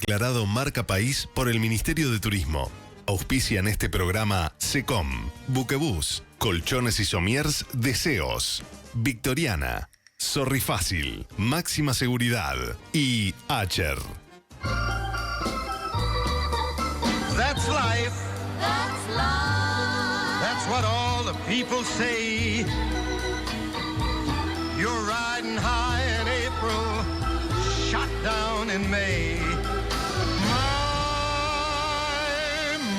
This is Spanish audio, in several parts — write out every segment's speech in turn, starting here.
declarado marca país por el Ministerio de Turismo. Auspician este programa Secom, Buquebús, Colchones y Somiers Deseos, Victoriana, Sorry Fácil, Máxima Seguridad y Acher. That's life. That's life. That's what all the people say. You're riding high in April, shot down in May.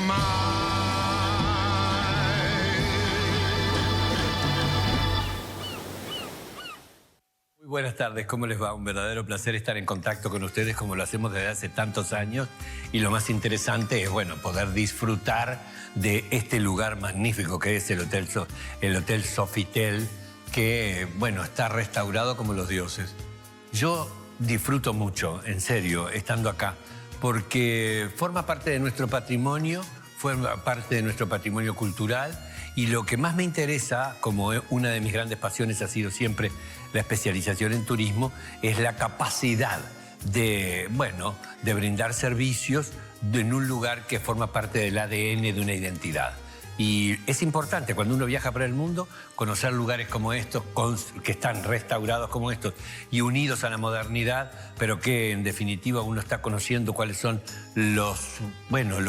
My. Muy buenas tardes, ¿cómo les va? Un verdadero placer estar en contacto con ustedes como lo hacemos desde hace tantos años. Y lo más interesante es, bueno, poder disfrutar de este lugar magnífico que es el Hotel Sofitel, que, bueno, está restaurado como los dioses. Yo disfruto mucho, en serio, estando acá, porque forma parte de nuestro patrimonio, forma parte de nuestro patrimonio cultural, y lo que más me interesa, como una de mis grandes pasiones ha sido siempre la especialización en turismo, es la capacidad de, bueno, de brindar servicios en un lugar que forma parte del ADN de una identidad. Y es importante cuando uno viaja por el mundo conocer lugares como estos, que están restaurados como estos y unidos a la modernidad, pero que en definitiva uno está conociendo cuáles son lo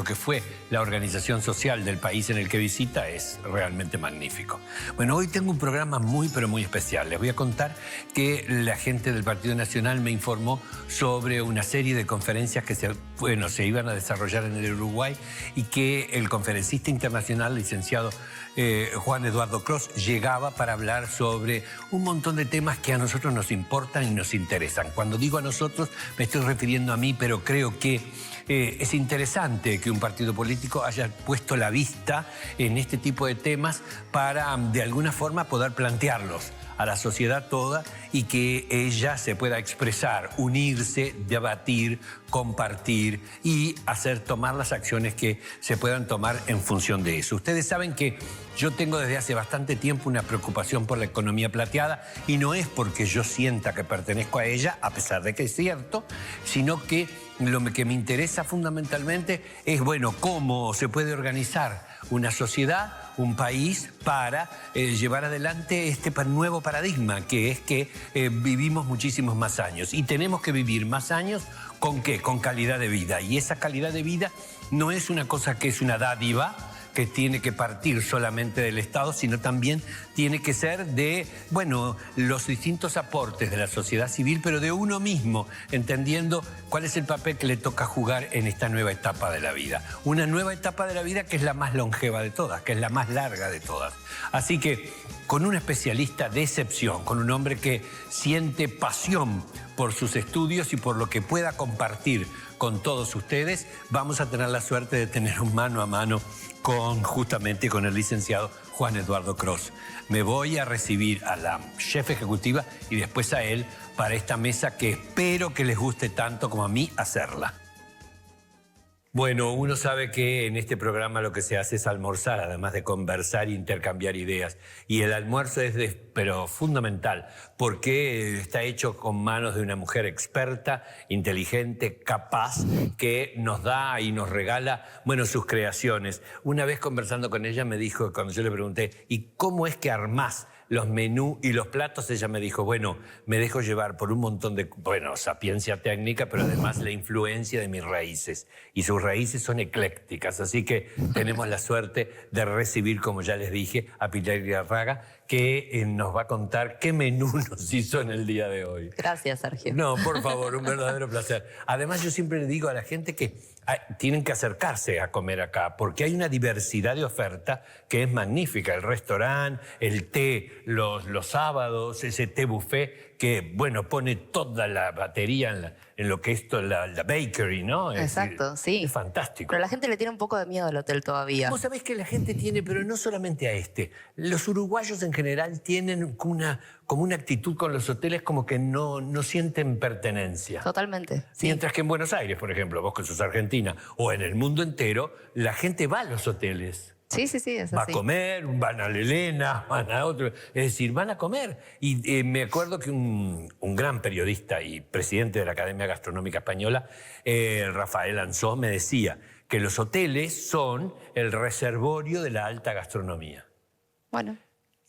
que fue la organización social del país en el que visita. Es realmente magnífico. Bueno, hoy tengo un programa muy pero muy especial. Les voy a contar que la gente del Partido Nacional me informó sobre una serie de conferencias que se iban a desarrollar en el Uruguay y que el conferencista internacional, licenciado Juan Eduardo Cross, llegaba para hablar sobre un montón de temas que a nosotros nos importan y nos interesan. Cuando digo a nosotros, me estoy refiriendo a mí, pero creo que es interesante que un partido político haya puesto la vista en este tipo de temas para, de alguna forma, poder plantearlos a la sociedad toda y que ella se pueda expresar, unirse, debatir, compartir y tomar las acciones que se puedan tomar en función de eso. Ustedes saben que yo tengo desde hace bastante tiempo una preocupación por la economía plateada, y no es porque yo sienta que pertenezco a ella, a pesar de que es cierto, sino que lo que me interesa fundamentalmente es, bueno, cómo se puede organizar una sociedad, un país, para llevar adelante este nuevo paradigma, que es que vivimos muchísimos más años. Y tenemos que vivir más años, ¿con qué? Con calidad de vida. Y esa calidad de vida no es una cosa que es una dádiva, que tiene que partir solamente del Estado, sino también tiene que ser de, bueno, los distintos aportes de la sociedad civil, pero de uno mismo, entendiendo cuál es el papel que le toca jugar en esta nueva etapa de la vida. Una nueva etapa de la vida que es la más longeva de todas, que es la más larga de todas. Así que, con un especialista de excepción, con un hombre que siente pasión por sus estudios y por lo que pueda compartir con todos ustedes, vamos a tener la suerte de tener un mano a mano justamente con el licenciado Juan Eduardo Cross. Me voy a recibir a la jefa ejecutiva y después a él para esta mesa que espero que les guste tanto como a mí hacerla. Bueno, uno sabe que en este programa lo que se hace es almorzar, además de conversar e intercambiar ideas. Y el almuerzo es pero fundamental, porque está hecho con manos de una mujer experta, inteligente, capaz, que nos da y nos regala, bueno, sus creaciones. Una vez conversando con ella me dijo, cuando yo le pregunté, ¿y cómo es que armás los menús y los platos? Ella me dijo, bueno, me dejo llevar por un montón de, sapiencia técnica, pero además la influencia de mis raíces. Y sus raíces son eclécticas, así que tenemos la suerte de recibir, como ya les dije, a Pilar Iriarraga, que nos va a contar qué menú nos hizo en el día de hoy. Gracias, Sergio. No, por favor, un verdadero placer. Además, yo siempre le digo a la gente que tienen que acercarse a comer acá, porque hay una diversidad de oferta que es magnífica. El restaurante, el té, los sábados, ese té buffet que, bueno, pone toda la batería en lo que es la bakery, ¿no? Exacto, sí. Es fantástico. Pero la gente le tiene un poco de miedo al hotel todavía. Vos sabés que la gente tiene, pero no solamente a este. Los uruguayos en general tienen como una actitud con los hoteles como que no sienten pertenencia. Totalmente, sí. Mientras que en Buenos Aires, por ejemplo, vos que sos argentina, o en el mundo entero, la gente va a los hoteles. Sí, sí, sí, es Va a así. comer, van a la Elena, van a otro. Es decir, van a comer. Y me acuerdo que un gran periodista y presidente de la Academia Gastronómica Española, Rafael Ansó, me decía que los hoteles son el reservorio de la alta gastronomía. Bueno,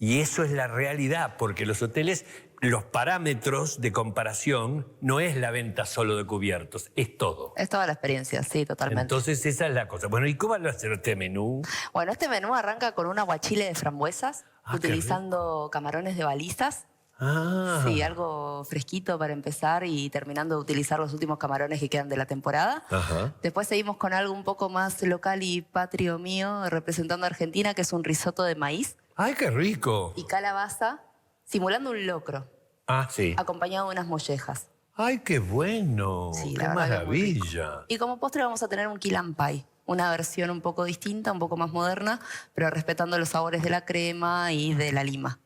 Y eso es la realidad, porque los hoteles, los parámetros de comparación no es la venta solo de cubiertos, es todo. es toda la experiencia, sí, totalmente. Entonces esa es la cosa. Bueno, ¿y cómo va a ser este menú? Bueno, este menú arranca con un aguachile de frambuesas, Ah, qué utilizando camarones de balizas. Ah, Sí, algo fresquito para empezar y terminando de utilizar los últimos camarones que quedan de la temporada. Ajá. Después seguimos con algo un poco más local y patrio mío, representando a Argentina, que es un risotto de maíz ¡Ay, qué rico! y calabaza, simulando un locro, Ah, sí. acompañado de unas mollejas. ¡Ay, qué bueno! Sí, ¡Qué la verdad que muy rico. maravilla! Y como postre vamos a tener un key lime pie, una versión un poco distinta, un poco más moderna, pero respetando los sabores de la crema y de la lima.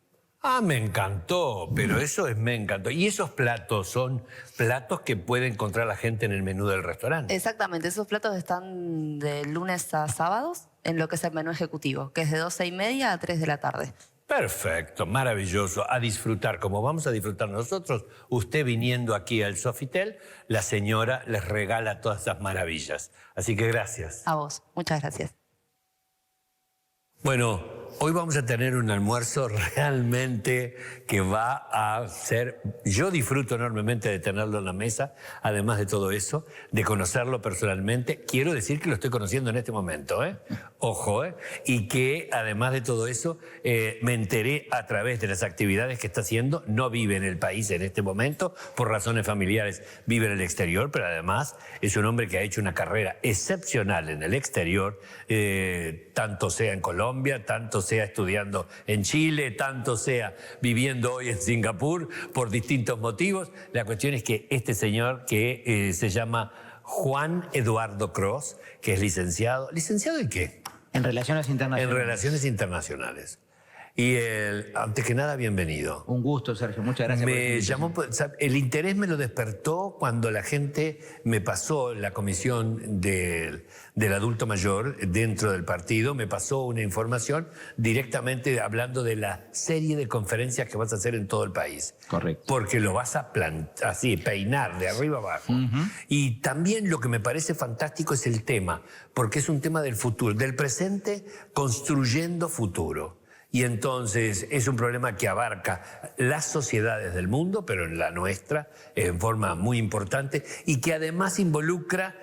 Ah, me encantó, pero eso me encantó. ¿Y esos platos son platos que puede encontrar la gente en el menú del restaurante? Exactamente, esos platos están de lunes a sábados en lo que es el menú ejecutivo, que es de 12:30 a 3 de la tarde. Perfecto, maravilloso. A disfrutar, como vamos a disfrutar nosotros, usted viniendo aquí al Sofitel, la señora les regala todas esas maravillas. Así que gracias. A vos, muchas gracias. Bueno, hoy vamos a tener un almuerzo realmente que va a ser... Yo disfruto enormemente de tenerlo en la mesa, además de todo eso, de conocerlo personalmente. Quiero decir que lo estoy conociendo en este momento, ¿eh? Ojo, ¿eh? Y que además de todo eso, me enteré a través de las actividades que está haciendo. No vive en el país en este momento, por razones familiares vive en el exterior, pero además es un hombre que ha hecho una carrera excepcional en el exterior, tanto sea en Colombia, tanto sea estudiando en Chile, tanto sea viviendo hoy en Singapur, por distintos motivos. La cuestión es que este señor que se llama Juan Eduardo Cros, que es licenciado. ¿Licenciado en qué? En Relaciones Internacionales. En Relaciones Internacionales. Y antes que nada, bienvenido. Un gusto, Sergio. Muchas gracias por esta Me invitación. llamó, el interés me lo despertó cuando la gente me pasó, la comisión del adulto mayor dentro del partido, me pasó una información directamente hablando de la serie de conferencias que vas a hacer en todo el país. Correcto. Porque lo vas a plantar, así, peinar de arriba abajo. Y también lo que me parece fantástico es el tema, porque es un tema del futuro, del presente construyendo futuro. Y entonces es un problema que abarca las sociedades del mundo, pero en la nuestra en forma muy importante, y que además involucra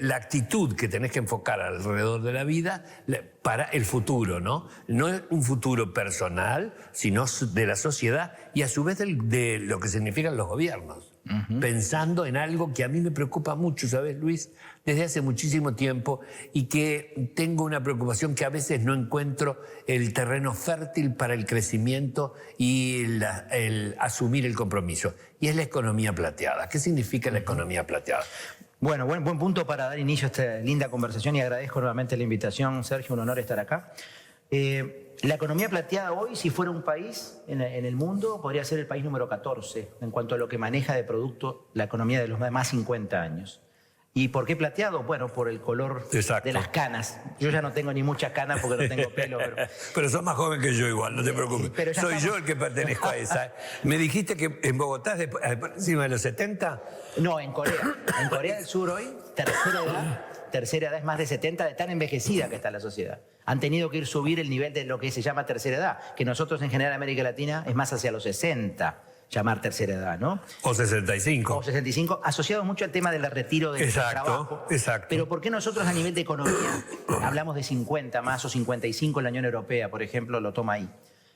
la actitud que tenés que enfocar alrededor de la vida para el futuro, ¿no? No es un futuro personal, sino de la sociedad y a su vez de lo que significan los gobiernos. Pensando en algo que a mí me preocupa mucho, ¿sabes, Luis? Desde hace muchísimo tiempo, y que tengo una preocupación que a veces no encuentro el terreno fértil para el crecimiento y el asumir el compromiso. Y es la economía plateada. ¿Qué significa la economía plateada? Bueno, buen punto para dar inicio a esta linda conversación y agradezco nuevamente la invitación, Sergio, un honor estar acá. La economía plateada hoy, si fuera un país en el mundo, podría ser el país número 14 en cuanto a lo que maneja de producto la economía de los más 50 años. ¿Y por qué plateado? Bueno, por el color Exacto. de las canas. Yo ya no tengo ni muchas canas porque no tengo pelo, pero... Pero sos más joven que yo igual, no te preocupes. Pero ya Soy estamos- yo el que pertenezco a esa. Me dijiste que en Bogotá, encima de los 70... No, en Corea. En Corea del Sur hoy, tercera edad es más de 70, de tan envejecida que está la sociedad. Han tenido que subir el nivel de lo que se llama tercera edad, que nosotros en general en América Latina es más hacia los 60, llamar tercera edad, ¿no? O 65. O 65, asociado mucho al tema del retiro del Exacto, trabajo. exacto. Pero ¿por qué nosotros a nivel de economía hablamos de 50 más o 55 en la Unión Europea, por ejemplo, lo toma ahí?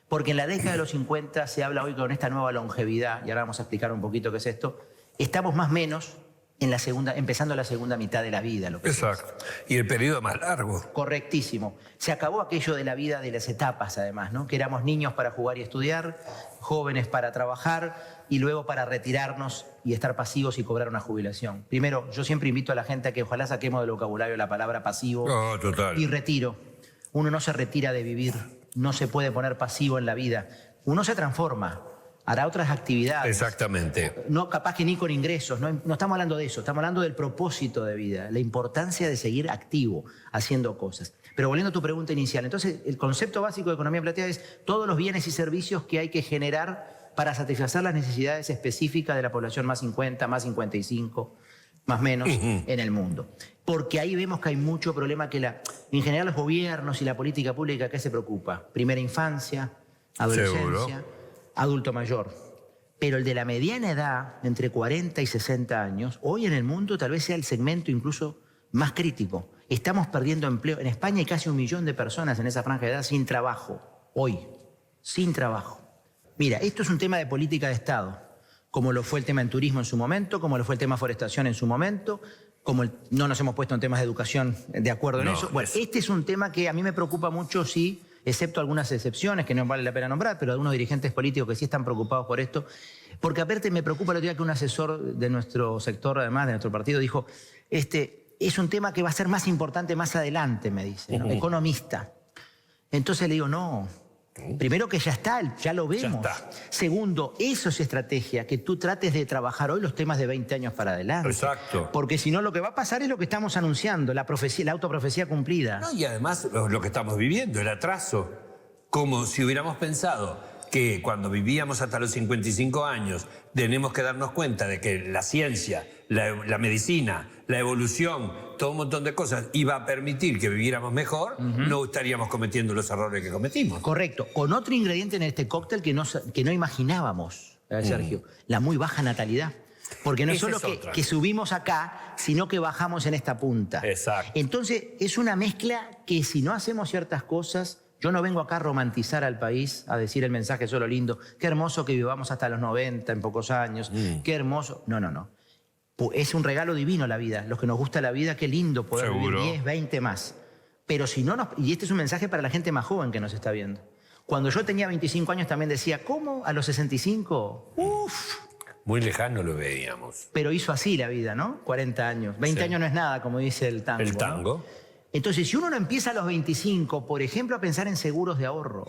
Porque en la década de los 50 se habla hoy con esta nueva longevidad, y ahora vamos a explicar un poquito qué es esto, estamos más o menos en la empezando la segunda mitad de la vida. Lo que Exacto. Y el periodo más largo. Correctísimo. Se acabó aquello de la vida de las etapas, además, ¿no? Que éramos niños para jugar y estudiar, jóvenes para trabajar y luego para retirarnos y estar pasivos y cobrar una jubilación. Primero, yo siempre invito a la gente a que ojalá saquemos del vocabulario la palabra pasivo Oh, total. y retiro. Uno no se retira de vivir, no se puede poner pasivo en la vida. Uno se transforma. hará otras actividades. Exactamente. No, capaz que ni con ingresos, no estamos hablando de eso, estamos hablando del propósito de vida, la importancia de seguir activo, haciendo cosas. Pero volviendo a tu pregunta inicial, entonces el concepto básico de economía plateada es todos los bienes y servicios que hay que generar para satisfacer las necesidades específicas de la población más 50, más 55, más menos, en el mundo. Porque ahí vemos que hay mucho problema que en general los gobiernos y la política pública, ¿qué se preocupa? Primera infancia, adolescencia, seguro, adulto mayor. Pero el de la mediana edad, entre 40 y 60 años, hoy en el mundo tal vez sea el segmento incluso más crítico. Estamos perdiendo empleo. En España hay casi 1 millón de personas en esa franja de edad sin trabajo, hoy, sin trabajo. Mira, esto es un tema de política de Estado, como lo fue el tema en turismo en su momento, como lo fue el tema forestación en su momento, como no nos hemos puesto en temas de educación de acuerdo en eso. Bueno, este es un tema que a mí me preocupa mucho, sí, excepto algunas excepciones que no vale la pena nombrar, pero algunos dirigentes políticos que sí están preocupados por esto. Porque aparte me preocupa el otro día que un asesor de nuestro sector, además de nuestro partido, dijo, es un tema que va a ser más importante más adelante, me dice, ¿no? Economista. Entonces le digo, no. Primero que ya está, ya lo vemos. Ya está. Segundo, eso es estrategia, que tú trates de trabajar hoy los temas de 20 años para adelante. Exacto. Porque si no, lo que va a pasar es lo que estamos anunciando, la autoprofecía cumplida. No, y además lo que estamos viviendo, el atraso. Como si hubiéramos pensado que cuando vivíamos hasta los 55 años tenemos que darnos cuenta de que la ciencia, la medicina, la evolución, todo un montón de cosas iba a permitir que viviéramos mejor, no estaríamos cometiendo los errores que cometimos. Correcto. Con otro ingrediente en este cóctel que no imaginábamos, Sergio, la muy baja natalidad. Porque no es solo que subimos acá, sino que bajamos en esta punta. Exacto. Entonces, es una mezcla que si no hacemos ciertas cosas... Yo no vengo acá a romantizar al país, a decir el mensaje solo lindo, qué hermoso que vivamos hasta los 90 en pocos años, qué hermoso... No. Es un regalo divino la vida. Los que nos gusta la vida, qué lindo poder vivir 10, 20 más. Pero si no nos... Y este es un mensaje para la gente más joven que nos está viendo. Cuando yo tenía 25 años también decía, ¿cómo? ¿A los 65? ¡Uf! Muy lejano lo veíamos. Pero hizo así la vida, ¿no? 40 años. 20 años no es nada, como dice el tango. El tango. ¿No? Entonces, si uno no empieza a los 25, por ejemplo, a pensar en seguros de ahorro,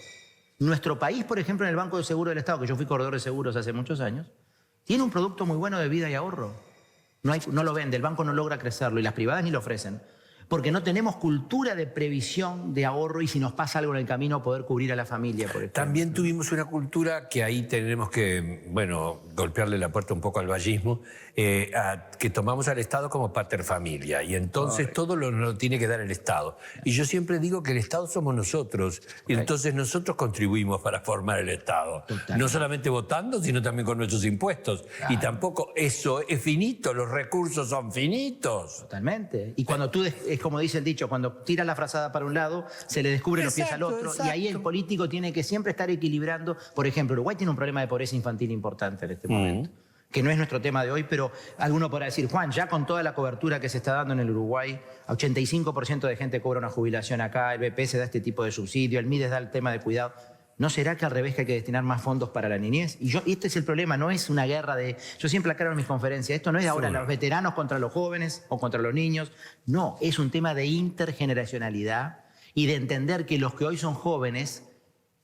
nuestro país, por ejemplo, en el Banco de Seguro del Estado, que yo fui corredor de seguros hace muchos años, tiene un producto muy bueno de vida y ahorro. No lo vende, el banco no logra crecerlo y las privadas ni lo ofrecen. Porque no tenemos cultura de previsión, de ahorro y si nos pasa algo en el camino poder cubrir a la familia, por ejemplo. También tuvimos una cultura que ahí tenemos que, bueno, golpearle la puerta un poco al vallismo, que tomamos al Estado como paterfamilia y entonces todo lo tiene que dar el Estado. Y yo siempre digo que el Estado somos nosotros y entonces nosotros contribuimos para formar el Estado. Totalmente. No solamente votando, sino también con nuestros impuestos. Claro. Y tampoco eso es finito, los recursos son finitos. Totalmente. Y cuando tú... Es como dice el dicho, cuando tira la frazada para un lado, se le descubre los pies al otro. Exacto. Y ahí el político tiene que siempre estar equilibrando. Por ejemplo, Uruguay tiene un problema de pobreza infantil importante en este momento, que no es nuestro tema de hoy, pero alguno podrá decir, Juan, ya con toda la cobertura que se está dando en el Uruguay, 85% de gente cobra una jubilación acá, el BPS da este tipo de subsidio, el MIDES da el tema de cuidado. ¿No será que al revés que hay que destinar más fondos para la niñez? Y este es el problema, no es una guerra de... Yo siempre aclaro en mis conferencias, esto no es ahora los veteranos contra los jóvenes o contra los niños. No, es un tema de intergeneracionalidad y de entender que los que hoy son jóvenes...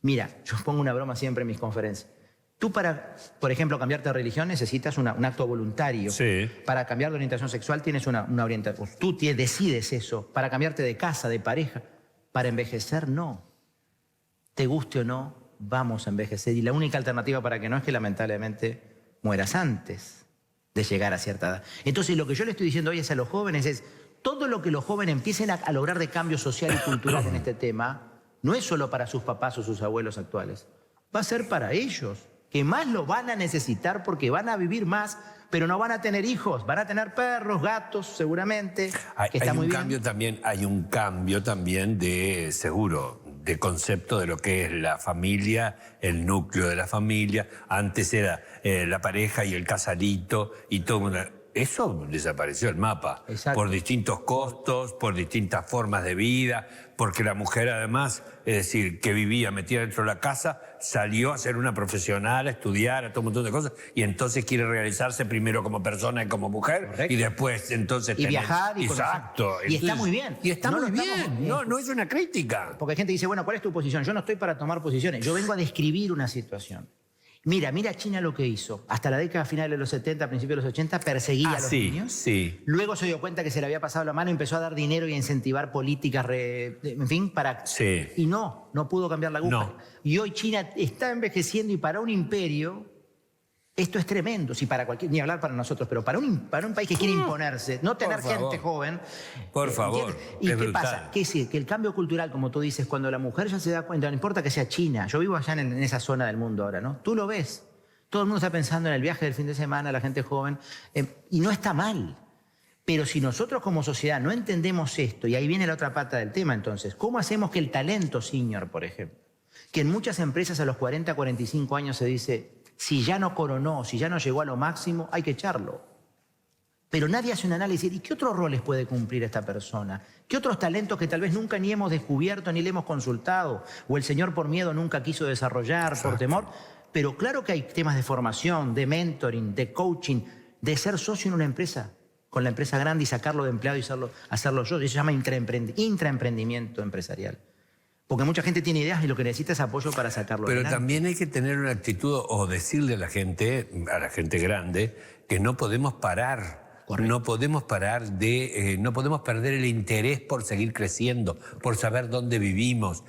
Mira, yo pongo una broma siempre en mis conferencias. Tú para, por ejemplo, cambiarte de religión necesitas un acto voluntario. Sí. Para cambiar de orientación sexual tienes una orientación. Tú decides eso. Para cambiarte de casa, de pareja. Para envejecer, no. Te guste o no, vamos a envejecer. Y la única alternativa para que no es que lamentablemente mueras antes de llegar a cierta edad. Entonces lo que yo le estoy diciendo hoy es a los jóvenes es, todo lo que los jóvenes empiecen a lograr de cambio social y cultural en este tema, no es solo para sus papás o sus abuelos actuales, va a ser para ellos, que más lo van a necesitar porque van a vivir más, pero no van a tener hijos, van a tener perros, gatos, seguramente. Hay un cambio también de seguro, de concepto de lo que es la familia, el núcleo de la familia. Antes era la pareja y el casadito y todo. Eso desapareció el mapa. Exacto. Por distintos costos, por distintas formas de vida, porque la mujer además, es decir, que vivía metida dentro de la casa, salió a ser una profesional, a estudiar, a todo un montón de cosas, y entonces quiere realizarse primero como persona y como mujer, correcto, y después entonces... Y viajar y exacto. Conocer. Y está muy bien. Y está muy bien. No es una crítica. Porque hay gente que dice, bueno, ¿cuál es tu posición? Yo no estoy para tomar posiciones, yo vengo a describir una situación. Mira China lo que hizo. Hasta la década final de los 70, principios de los 80, perseguía a los niños. Sí. Luego se dio cuenta que se le había pasado la mano y empezó a dar dinero y a incentivar políticas, en fin, para... Sí. Y no pudo cambiar la aguja. No. Y hoy China está envejeciendo y para un imperio esto es tremendo. Si para cualquier, ni hablar para nosotros, pero para un país que quiere imponerse, no tener gente joven... Por favor, ¿Y es qué brutal. pasa? ¿Qué decir? Que el cambio cultural, como tú dices, cuando la mujer ya se da cuenta, no importa que sea China, yo vivo allá en esa zona del mundo ahora, ¿no? Tú lo ves. Todo el mundo está pensando en el viaje del fin de semana, la gente joven, y no está mal. Pero si nosotros como sociedad no entendemos esto, y ahí viene la otra pata del tema entonces, ¿cómo hacemos que el talento senior, por ejemplo, que en muchas empresas a los 40, 45 años se dice, si ya no coronó, si ya no llegó a lo máximo, hay que echarlo? Pero nadie hace un análisis, ¿y qué otros roles puede cumplir esta persona? ¿Qué otros talentos que tal vez nunca ni hemos descubierto ni le hemos consultado? O el señor por miedo nunca quiso desarrollar, Exacto. por temor. Pero claro que hay temas de formación, de mentoring, de coaching, de ser socio en una empresa, con la empresa grande y sacarlo de empleado y hacerlo yo. Eso se llama intraemprendimiento empresarial. Porque mucha gente tiene ideas y lo que necesita es apoyo para sacarlo Pero adelante. también hay que tener una actitud o decirle a la gente grande, que no podemos parar. Correcto. No podemos parar no podemos perder el interés por seguir creciendo, por saber dónde vivimos,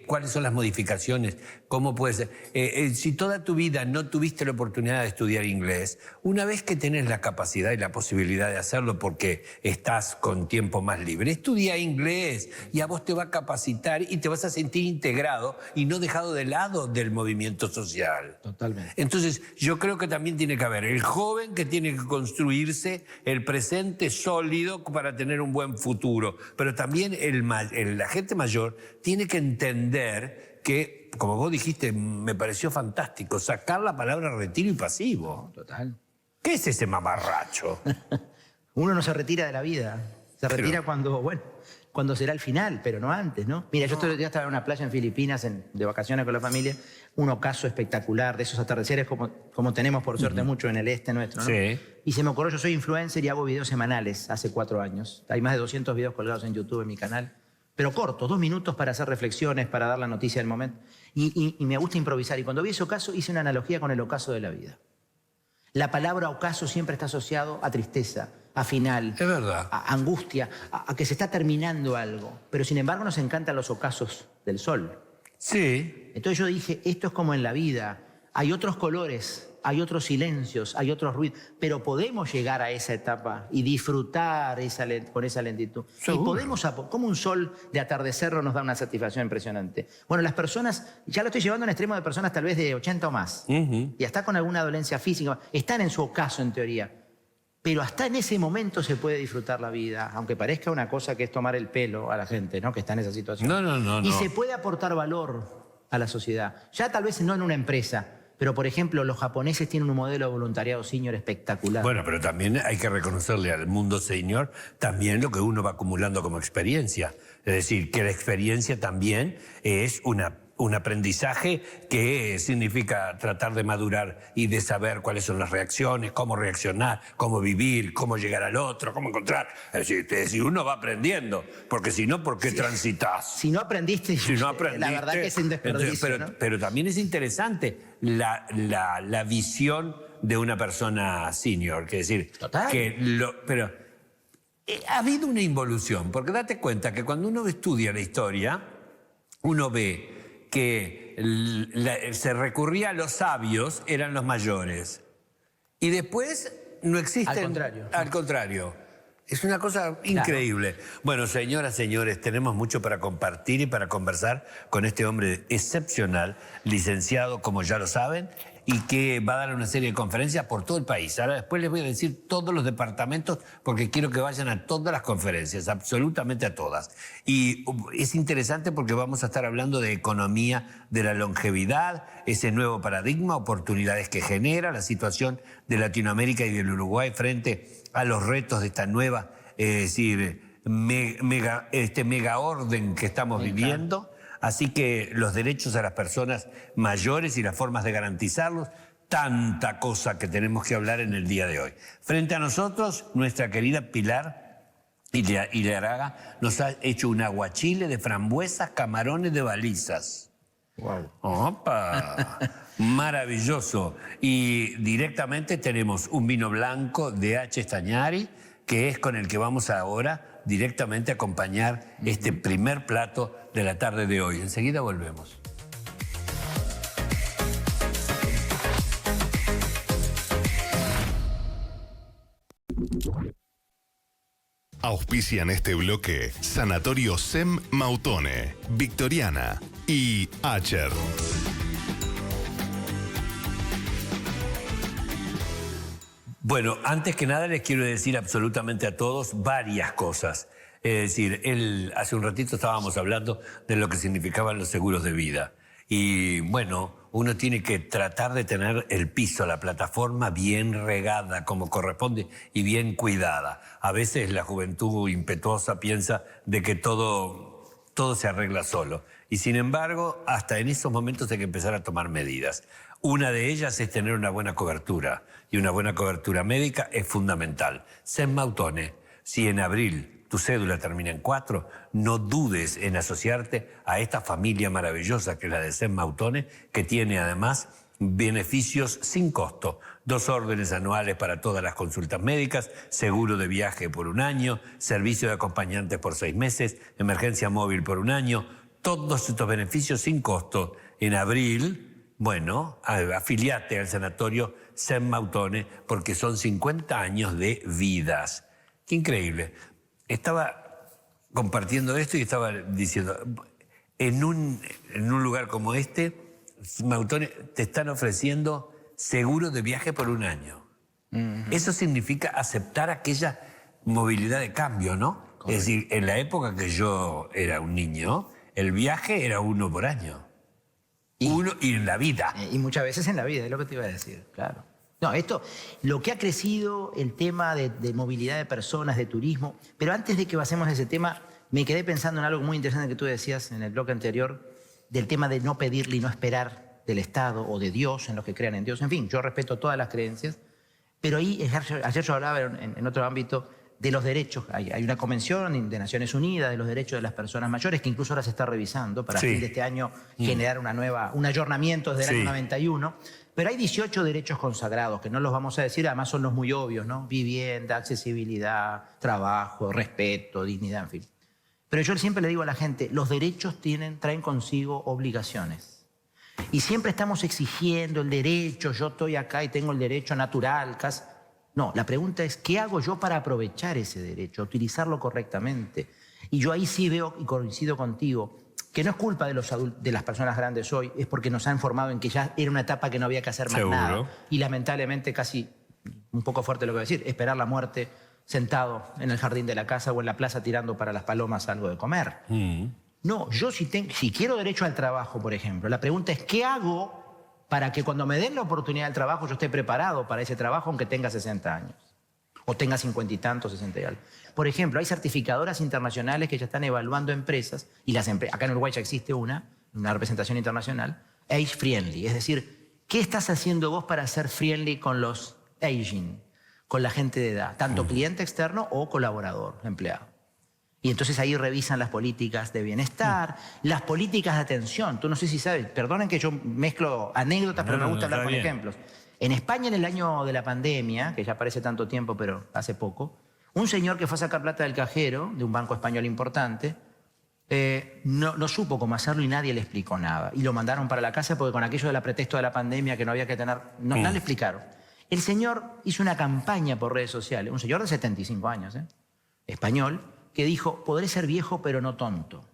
cuáles son las modificaciones, cómo puede ser. Si toda tu vida no tuviste la oportunidad de estudiar inglés, una vez que tenés la capacidad y la posibilidad de hacerlo porque estás con tiempo más libre, estudia inglés y a vos te va a capacitar y te vas a sentir integrado y no dejado de lado del movimiento social. Totalmente. Entonces, yo creo que también tiene que haber el joven que tiene que construirse el presente sólido para tener un buen futuro, pero también la gente mayor tiene que entender que, como vos dijiste, me pareció fantástico, sacar la palabra retiro y pasivo. Total. ¿Qué es ese mamarracho? Uno no se retira de la vida. Se retira cuando será el final, pero no antes, ¿no? Mira, yo estaba en una playa en Filipinas de vacaciones con la familia, un ocaso espectacular de esos atardeceres como tenemos por suerte mucho en el este nuestro, ¿no? Sí. Y se me ocurrió, yo soy influencer y hago videos semanales hace 4 años. Hay más de 200 videos colgados en YouTube en mi canal, pero cortos, 2 minutos para hacer reflexiones, para dar la noticia del momento. Y me gusta improvisar. Y cuando vi ese ocaso hice una analogía con el ocaso de la vida. La palabra ocaso siempre está asociado a tristeza, a final, Es verdad. a angustia, a que se está terminando algo. Pero sin embargo nos encantan los ocasos del sol. Sí. Entonces yo dije, esto es como en la vida, hay otros colores, hay otros silencios, hay otros ruidos, pero podemos llegar a esa etapa y disfrutar con esa lentitud. Seguro. Y podemos, como un sol de atardecer nos da una satisfacción impresionante. Bueno, las personas, ya lo estoy llevando a un extremo de personas tal vez de 80 o más, y hasta con alguna dolencia física, están en su ocaso en teoría. Pero hasta en ese momento se puede disfrutar la vida, aunque parezca una cosa que es tomar el pelo a la gente, ¿no? Que está en esa situación. No. Y se puede aportar valor a la sociedad. Ya tal vez no en una empresa, pero por ejemplo los japoneses tienen un modelo de voluntariado senior espectacular. Bueno, pero también hay que reconocerle al mundo senior también lo que uno va acumulando como experiencia. Es decir, que la experiencia también es un aprendizaje que significa tratar de madurar y de saber cuáles son las reacciones, cómo reaccionar, cómo vivir, cómo llegar al otro, cómo encontrar. Es decir, uno va aprendiendo, porque si no, ¿por qué transitas? Si no aprendiste, la verdad que es un desperdicio, ¿no? Pero también es interesante la visión de una persona senior, que es decir, Total. pero ha habido una involución, porque date cuenta que cuando uno estudia la historia, uno ve que se recurría a los sabios, eran los mayores. Y después no existen... Al contrario. Al contrario. Es una cosa increíble. Bueno, señoras, señores, tenemos mucho para compartir y para conversar con este hombre excepcional, licenciado, como ya lo saben, y que va a dar una serie de conferencias por todo el país. Ahora después les voy a decir todos los departamentos porque quiero que vayan a todas las conferencias, absolutamente a todas. Y es interesante porque vamos a estar hablando de economía de la longevidad, ese nuevo paradigma, oportunidades que genera, la situación de Latinoamérica y del Uruguay frente a los retos de esta nueva, mega orden que estamos viviendo. Así que los derechos a las personas mayores y las formas de garantizarlos, tanta cosa que tenemos que hablar en el día de hoy. Frente a nosotros, nuestra querida Pilar Ilaraga nos ha hecho un aguachile de frambuesas, camarones de balizas. Wow. ¡Opa! Maravilloso. Y directamente tenemos un vino blanco de H. Stagnari, que es con el que vamos ahora directamente a acompañar este primer plato de la tarde de hoy. Enseguida volvemos. Auspician este bloque Sanatorio Sem Mautone, Victoriana y Acher. Bueno, antes que nada les quiero decir absolutamente a todos varias cosas. Es decir, hace un ratito estábamos hablando de lo que significaban los seguros de vida. Y bueno, uno tiene que tratar de tener el piso, la plataforma bien regada como corresponde y bien cuidada. A veces la juventud impetuosa piensa de que todo se arregla solo. Y sin embargo, hasta en esos momentos hay que empezar a tomar medidas. Una de ellas es tener una buena cobertura. Y una buena cobertura médica es fundamental. Sem Mautone, si en abril tu cédula termina en 4, no dudes en asociarte a esta familia maravillosa que es la de Sem Mautone, que tiene además beneficios sin costo. 2 órdenes anuales para todas las consultas médicas, seguro de viaje por 1 año, servicio de acompañantes por 6 meses, emergencia móvil por 1 año, todos estos beneficios sin costo. En abril, bueno, afiliate al sanatorio Sem Mautone porque son 50 años de vidas. Qué increíble. Estaba compartiendo esto y estaba diciendo, en un lugar como este, Mautone, te están ofreciendo seguro de viaje por 1 año. Eso significa aceptar aquella movilidad de cambio, ¿no? Correcto. Es decir, en la época que yo era un niño, el viaje era 1 por año. Y en la vida. Y muchas veces en la vida, es lo que te iba a decir, claro. No, lo que ha crecido, el tema de movilidad de personas, de turismo, pero antes de que pasemos a ese tema, me quedé pensando en algo muy interesante que tú decías en el bloque anterior, del tema de no pedirle y no esperar del Estado o de Dios, en los que crean en Dios. En fin, yo respeto todas las creencias, pero ahí, ayer yo hablaba en otro ámbito de los derechos. Hay una convención de Naciones Unidas de los derechos de las personas mayores que incluso ahora se está revisando para fin de este año generar un ayornamiento desde el año 91. Pero hay 18 derechos consagrados, que no los vamos a decir, además son los muy obvios, ¿no? Vivienda, accesibilidad, trabajo, respeto, dignidad, en fin. Pero yo siempre le digo a la gente, los derechos traen consigo obligaciones. Y siempre estamos exigiendo el derecho, yo estoy acá y tengo el derecho natural, casi. No, la pregunta es, ¿qué hago yo para aprovechar ese derecho, utilizarlo correctamente? Y yo ahí sí veo y coincido contigo, que no es culpa de las personas grandes hoy, es porque nos han formado en que ya era una etapa que no había que hacer más nada. Y lamentablemente, casi un poco fuerte lo que voy a decir, esperar la muerte sentado en el jardín de la casa o en la plaza tirando para las palomas algo de comer. No, yo si quiero derecho al trabajo, por ejemplo, la pregunta es, ¿qué hago para que cuando me den la oportunidad del trabajo yo esté preparado para ese trabajo aunque tenga 60 años? O tenga 50 y tantos, 60 y algo. Por ejemplo, hay certificadoras internacionales que ya están evaluando empresas, y acá en Uruguay ya existe una representación internacional, age friendly. Es decir, ¿qué estás haciendo vos para ser friendly con los aging, con la gente de edad? Tanto cliente externo o colaborador, empleado. Y entonces ahí revisan las políticas de bienestar, las políticas de atención. Tú no sé si sabes, perdonen que yo mezclo anécdotas, pero me gusta hablar con ejemplos. En España, en el año de la pandemia, que ya parece tanto tiempo, pero hace poco, un señor que fue a sacar plata del cajero de un banco español importante, no supo cómo hacerlo y nadie le explicó nada. Y lo mandaron para la casa porque con aquello del pretexto de la pandemia que no había que tener, no le explicaron. El señor hizo una campaña por redes sociales, un señor de 75 años, español, que dijo, podré ser viejo pero no tonto.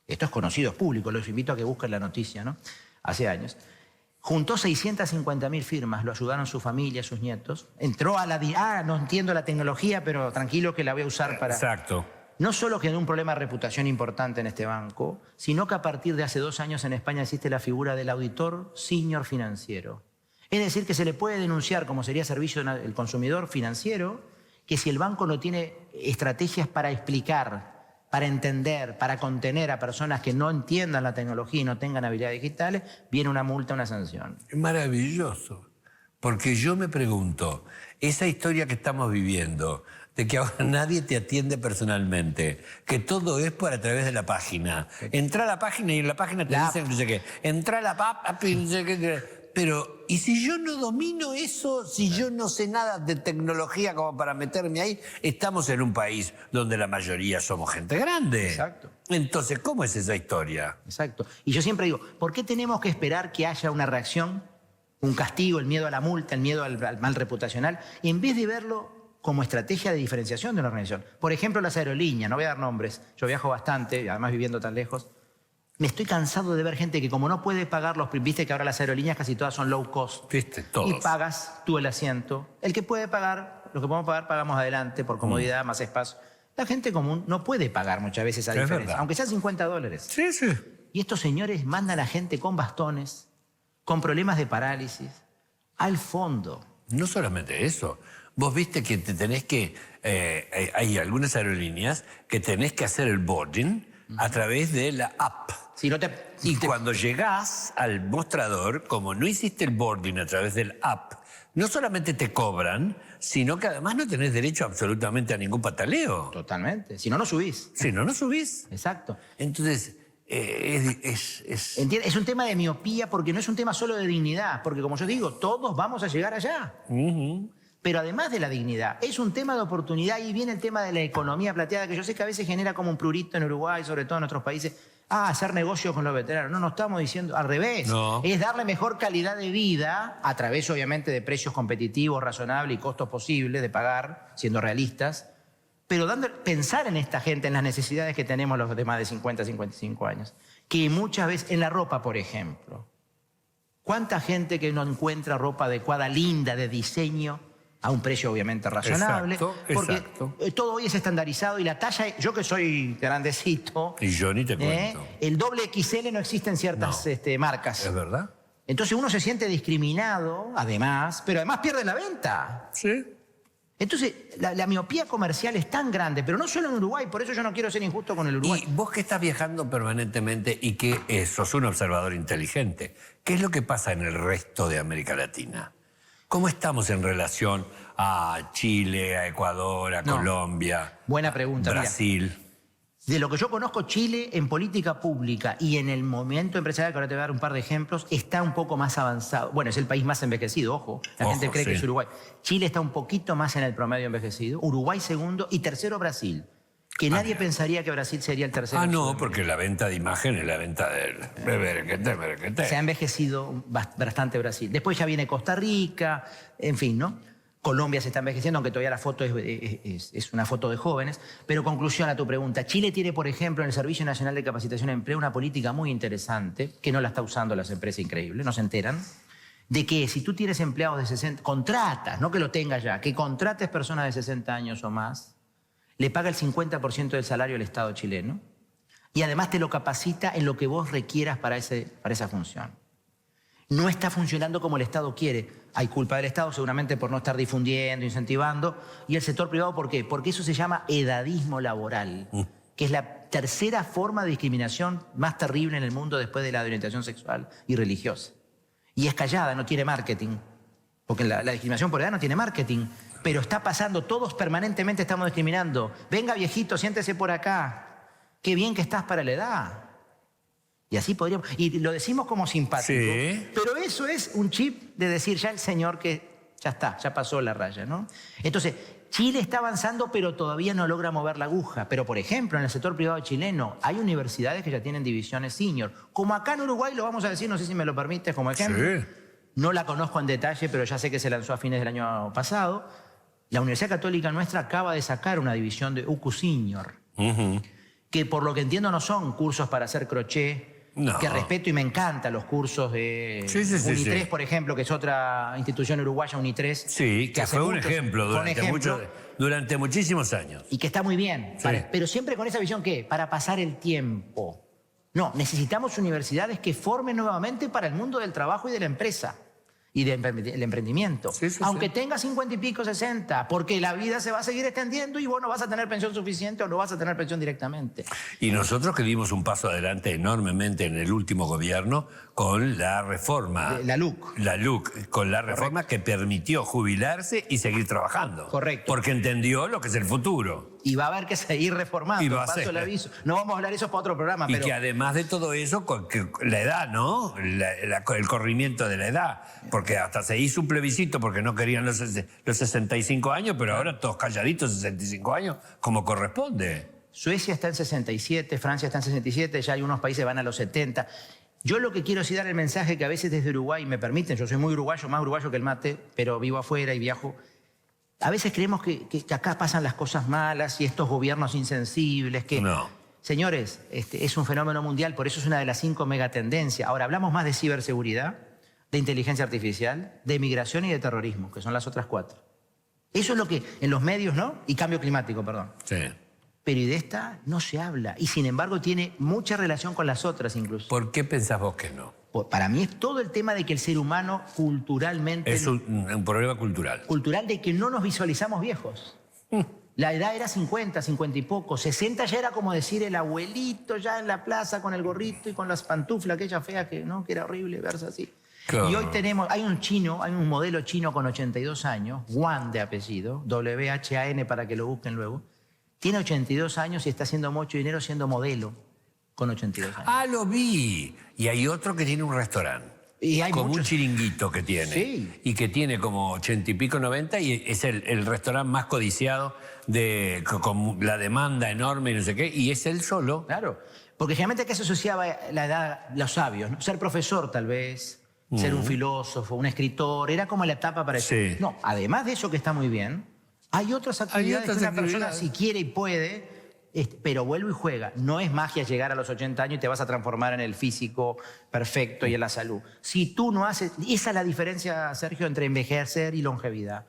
Esto es conocido, es público, los invito a que busquen la noticia, ¿no? Hace años. Juntó 650.000 firmas, lo ayudaron su familia, sus nietos. Entró a no entiendo la tecnología, pero tranquilo que la voy a usar para... Exacto. No solo generó un problema de reputación importante en este banco, sino que a partir de hace 2 años en España existe la figura del auditor senior financiero. Es decir, que se le puede denunciar, como sería servicio del consumidor financiero, que si el banco no tiene estrategias para explicar, para entender, para contener a personas que no entiendan la tecnología y no tengan habilidades digitales, viene una multa, una sanción. Es maravilloso, porque yo me pregunto, esa historia que estamos viviendo, de que ahora nadie te atiende personalmente, que todo es por a través de la página. Entra a la página y en la página te dicen no sé qué. Entra a la app y no sé qué. Pero, ¿y si yo no domino eso? Si yo no sé nada de tecnología como para meterme ahí, estamos en un país donde la mayoría somos gente grande. Exacto. Entonces, ¿cómo es esa historia? Exacto. Y yo siempre digo, ¿por qué tenemos que esperar que haya una reacción, un castigo, el miedo a la multa, el miedo al mal reputacional, en vez de verlo como estrategia de diferenciación de una organización? Por ejemplo, las aerolíneas, no voy a dar nombres, yo viajo bastante, además viviendo tan lejos. Me estoy cansado de ver gente que como no puede pagar viste que ahora las aerolíneas casi todas son low cost. Viste, todos. Y pagas tú el asiento. El que puede pagar, lo que podemos pagar, pagamos adelante por comodidad, más espacio. La gente común no puede pagar muchas veces esa diferencia, verdad. aunque sean $50. Sí, sí. Y estos señores mandan a gente con bastones, con problemas de parálisis, al fondo. No solamente eso. Vos viste que te tenés que... hay algunas aerolíneas que tenés que hacer el boarding a través de la app. Si no Y cuando llegás al mostrador, como no hiciste el boarding a través del app, no solamente te cobran, sino que además no tenés derecho absolutamente a ningún pataleo. Totalmente. Si no, no subís. Si no, no subís. Exacto. Entonces, Es un tema de miopía porque no es un tema solo de dignidad. Porque como yo digo, todos vamos a llegar allá. Pero además de la dignidad, es un tema de oportunidad. Y viene el tema de la economía plateada, que yo sé que a veces genera como un prurito en Uruguay, sobre todo en otros países. Hacer negocio con los veteranos. No, no estamos diciendo al revés. No. Es darle mejor calidad de vida a través, obviamente, de precios competitivos, razonables y costos posibles de pagar, siendo realistas. Pero pensar en esta gente, en las necesidades que tenemos los de más de 50, 55 años. Que muchas veces, en la ropa, por ejemplo. ¿Cuánta gente que no encuentra ropa adecuada, linda, de diseño, a un precio obviamente razonable? Exacto, porque exacto. todo hoy es estandarizado y la talla, yo que soy grandecito, Y yo ni te cuento. el doble XL no existe en ciertas marcas. ¿Es verdad? Entonces uno se siente discriminado, además, pero además pierde la venta. Sí. Entonces la miopía comercial es tan grande, pero no solo en Uruguay, por eso yo no quiero ser injusto con el Uruguay. Y vos que estás viajando permanentemente y que sos un observador inteligente, ¿qué es lo que pasa en el resto de América Latina? ¿Cómo estamos en relación a Chile, a Ecuador, a Colombia? Buena pregunta. Brasil. Mira, de lo que yo conozco, Chile en política pública y en el movimiento empresarial, que ahora te voy a dar un par de ejemplos, está un poco más avanzado. Bueno, es el país más envejecido, ojo. La gente cree que es Uruguay. Chile está un poquito más en el promedio envejecido. Uruguay segundo y tercero Brasil. Que nadie pensaría que Brasil sería el tercero. No, porque la venta de imagen es la venta del... Se ha envejecido bastante Brasil. Después ya viene Costa Rica, en fin, ¿no? Colombia se está envejeciendo, aunque todavía la foto es una foto de jóvenes. Pero conclusión a tu pregunta. Chile tiene, por ejemplo, en el Servicio Nacional de Capacitación y Empleo una política muy interesante, que no la está usando las empresas, increíble, no se enteran, de que si tú tienes empleados de 60, contratas, no que lo tengas ya, que contrates personas de 60 años o más, le paga el 50% del salario al Estado chileno y además te lo capacita en lo que vos requieras para esa función. No está funcionando como el Estado quiere. Hay culpa del Estado seguramente por no estar difundiendo, incentivando. ¿Y el sector privado por qué? Porque eso se llama edadismo laboral, que es la tercera forma de discriminación más terrible en el mundo después de la orientación sexual y religiosa. Y es callada, no tiene marketing. Porque la discriminación por edad no tiene marketing. Pero está pasando, todos permanentemente estamos discriminando. Venga viejito, siéntese por acá. Qué bien que estás para la edad. Y así podríamos... Y lo decimos como simpático. Sí. Pero eso es un chip de decir ya el señor que ya está, ya pasó la raya, ¿no? Entonces, Chile está avanzando, pero todavía no logra mover la aguja. Pero, por ejemplo, en el sector privado chileno hay universidades que ya tienen divisiones senior. Como acá en Uruguay, lo vamos a decir, no sé si me lo permites como ejemplo. Sí. No la conozco en detalle, pero ya sé que se lanzó a fines del año pasado. La Universidad Católica nuestra acaba de sacar una división de UCU Senior, que por lo que entiendo no son cursos para hacer crochet, que respeto y me encantan los cursos de Unitres, por ejemplo, que es otra institución uruguaya, Unitres. Sí, que fue un ejemplo durante muchísimos años. Y que está muy bien, pero siempre con esa visión, ¿qué? Para pasar el tiempo. No, necesitamos universidades que formen nuevamente para el mundo del trabajo y de la empresa. y del emprendimiento. Sí, sí, aunque sí. tengas 50 y pico, 60, porque la vida se va a seguir extendiendo y vos no vas a tener pensión suficiente o no vas a tener pensión directamente. Y nosotros que dimos un paso adelante enormemente en el último gobierno con la reforma. La LUC. La LUC, con la reforma que permitió jubilarse y seguir trabajando. Correcto. Porque entendió lo que es el futuro. Y va a haber que seguir reformando, Y va a paso ser. el aviso. No vamos a hablar eso para otro programa, Y pero... que además de todo eso, la edad, ¿no? El corrimiento de la edad. Porque hasta se hizo un plebiscito porque no querían los 65 años, pero ahora todos calladitos, 65 años, como corresponde. Suecia está en 67, Francia está en 67, ya hay unos países que van a los 70. Yo lo que quiero es dar el mensaje que a veces desde Uruguay me permiten, yo soy muy uruguayo, más uruguayo que el mate, pero vivo afuera y viajo. A veces creemos que acá pasan las cosas malas y estos gobiernos insensibles, que... No. Señores, es un fenómeno mundial, por eso es una de las 5 megatendencias. Ahora, hablamos más de ciberseguridad, de inteligencia artificial, de migración y de terrorismo, que son las otras 4. Eso es lo que en los medios, ¿no? Y cambio climático, perdón. Sí. Pero y de esta no se habla. Y sin embargo tiene mucha relación con las otras incluso. ¿Por qué pensás vos que no? Para mí es todo el tema de que el ser humano culturalmente... Es un problema cultural. Cultural de que no nos visualizamos viejos. La edad era 50, 50 y poco. 60 ya era como decir el abuelito ya en la plaza con el gorrito y con las pantuflas aquella fea que, ¿no? Que era horrible verse así. Claro. Y hoy tenemos, hay un modelo chino con 82 años, Wang de apellido, WHAN para que lo busquen luego. Tiene 82 años y está haciendo mucho dinero siendo modelo con 82 años. Ah, lo vi. Y hay otro que tiene un restaurante. Y hay como muchos. un chiringuito que tiene. Sí. Y que tiene como 80 y pico, 90, y es el restaurante más codiciado con la demanda enorme y no sé qué, y es él solo. Claro, porque generalmente acá se asociaba la edad, los sabios, ¿no? Ser profesor tal vez, ser un filósofo, un escritor, era como la etapa para eso. Sí. No, además de eso que está muy bien, hay otras actividades otras que una persona actividades. si quiere y puede, pero vuelve y juega. No es magia llegar a los 80 años y te vas a transformar en el físico perfecto y en la salud. Si tú no haces, esa es la diferencia, Sergio, entre envejecer y longevidad.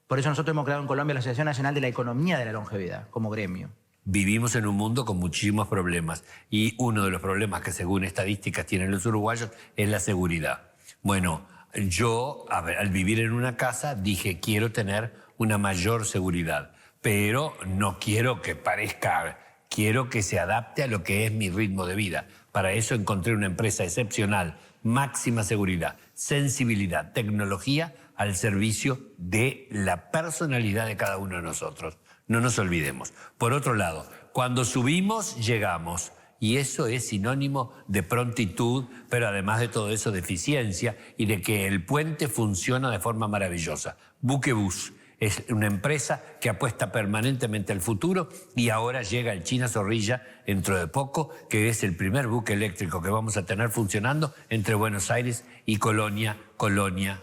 Por eso nosotros hemos creado en Colombia la Asociación Nacional de la Economía de la Longevidad, como gremio. Vivimos en un mundo con muchísimos problemas y uno de los problemas que según estadísticas tienen los uruguayos es la seguridad. Bueno, yo al vivir en una casa dije quiero tener una mayor seguridad, pero no quiero que parezca, quiero que se adapte a lo que es mi ritmo de vida. Para eso encontré una empresa excepcional, máxima seguridad, sensibilidad, tecnología al servicio de la personalidad de cada uno de nosotros. No nos olvidemos. Por otro lado, cuando subimos, llegamos. Y eso es sinónimo de prontitud, pero además de todo eso, de eficiencia y de que el puente funciona de forma maravillosa. Buquebus es una empresa que apuesta permanentemente al futuro y ahora llega el China Zorrilla dentro de poco, que es el primer buque eléctrico que vamos a tener funcionando entre Buenos Aires y Colonia,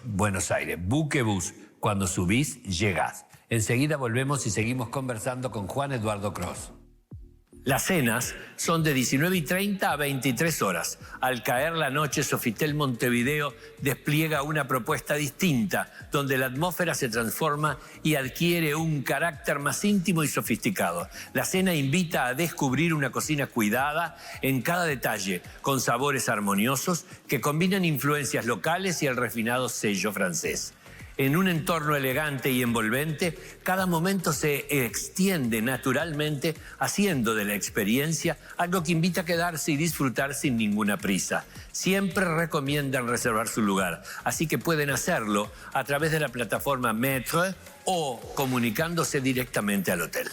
Buenos Aires. Buquebus, cuando subís, llegás. Enseguida volvemos y seguimos conversando con Juan Eduardo Cross. Las cenas son de 19:30 a 23 horas. Al caer la noche, Sofitel Montevideo despliega una propuesta distinta, donde la atmósfera se transforma y adquiere un carácter más íntimo y sofisticado. La cena invita a descubrir una cocina cuidada en cada detalle, con sabores armoniosos que combinan influencias locales y el refinado sello francés. En un entorno elegante y envolvente, cada momento se extiende naturalmente, haciendo de la experiencia algo que invita a quedarse y disfrutar sin ninguna prisa. Siempre recomiendan reservar su lugar, así que pueden hacerlo a través de la plataforma Maître o comunicándose directamente al hotel.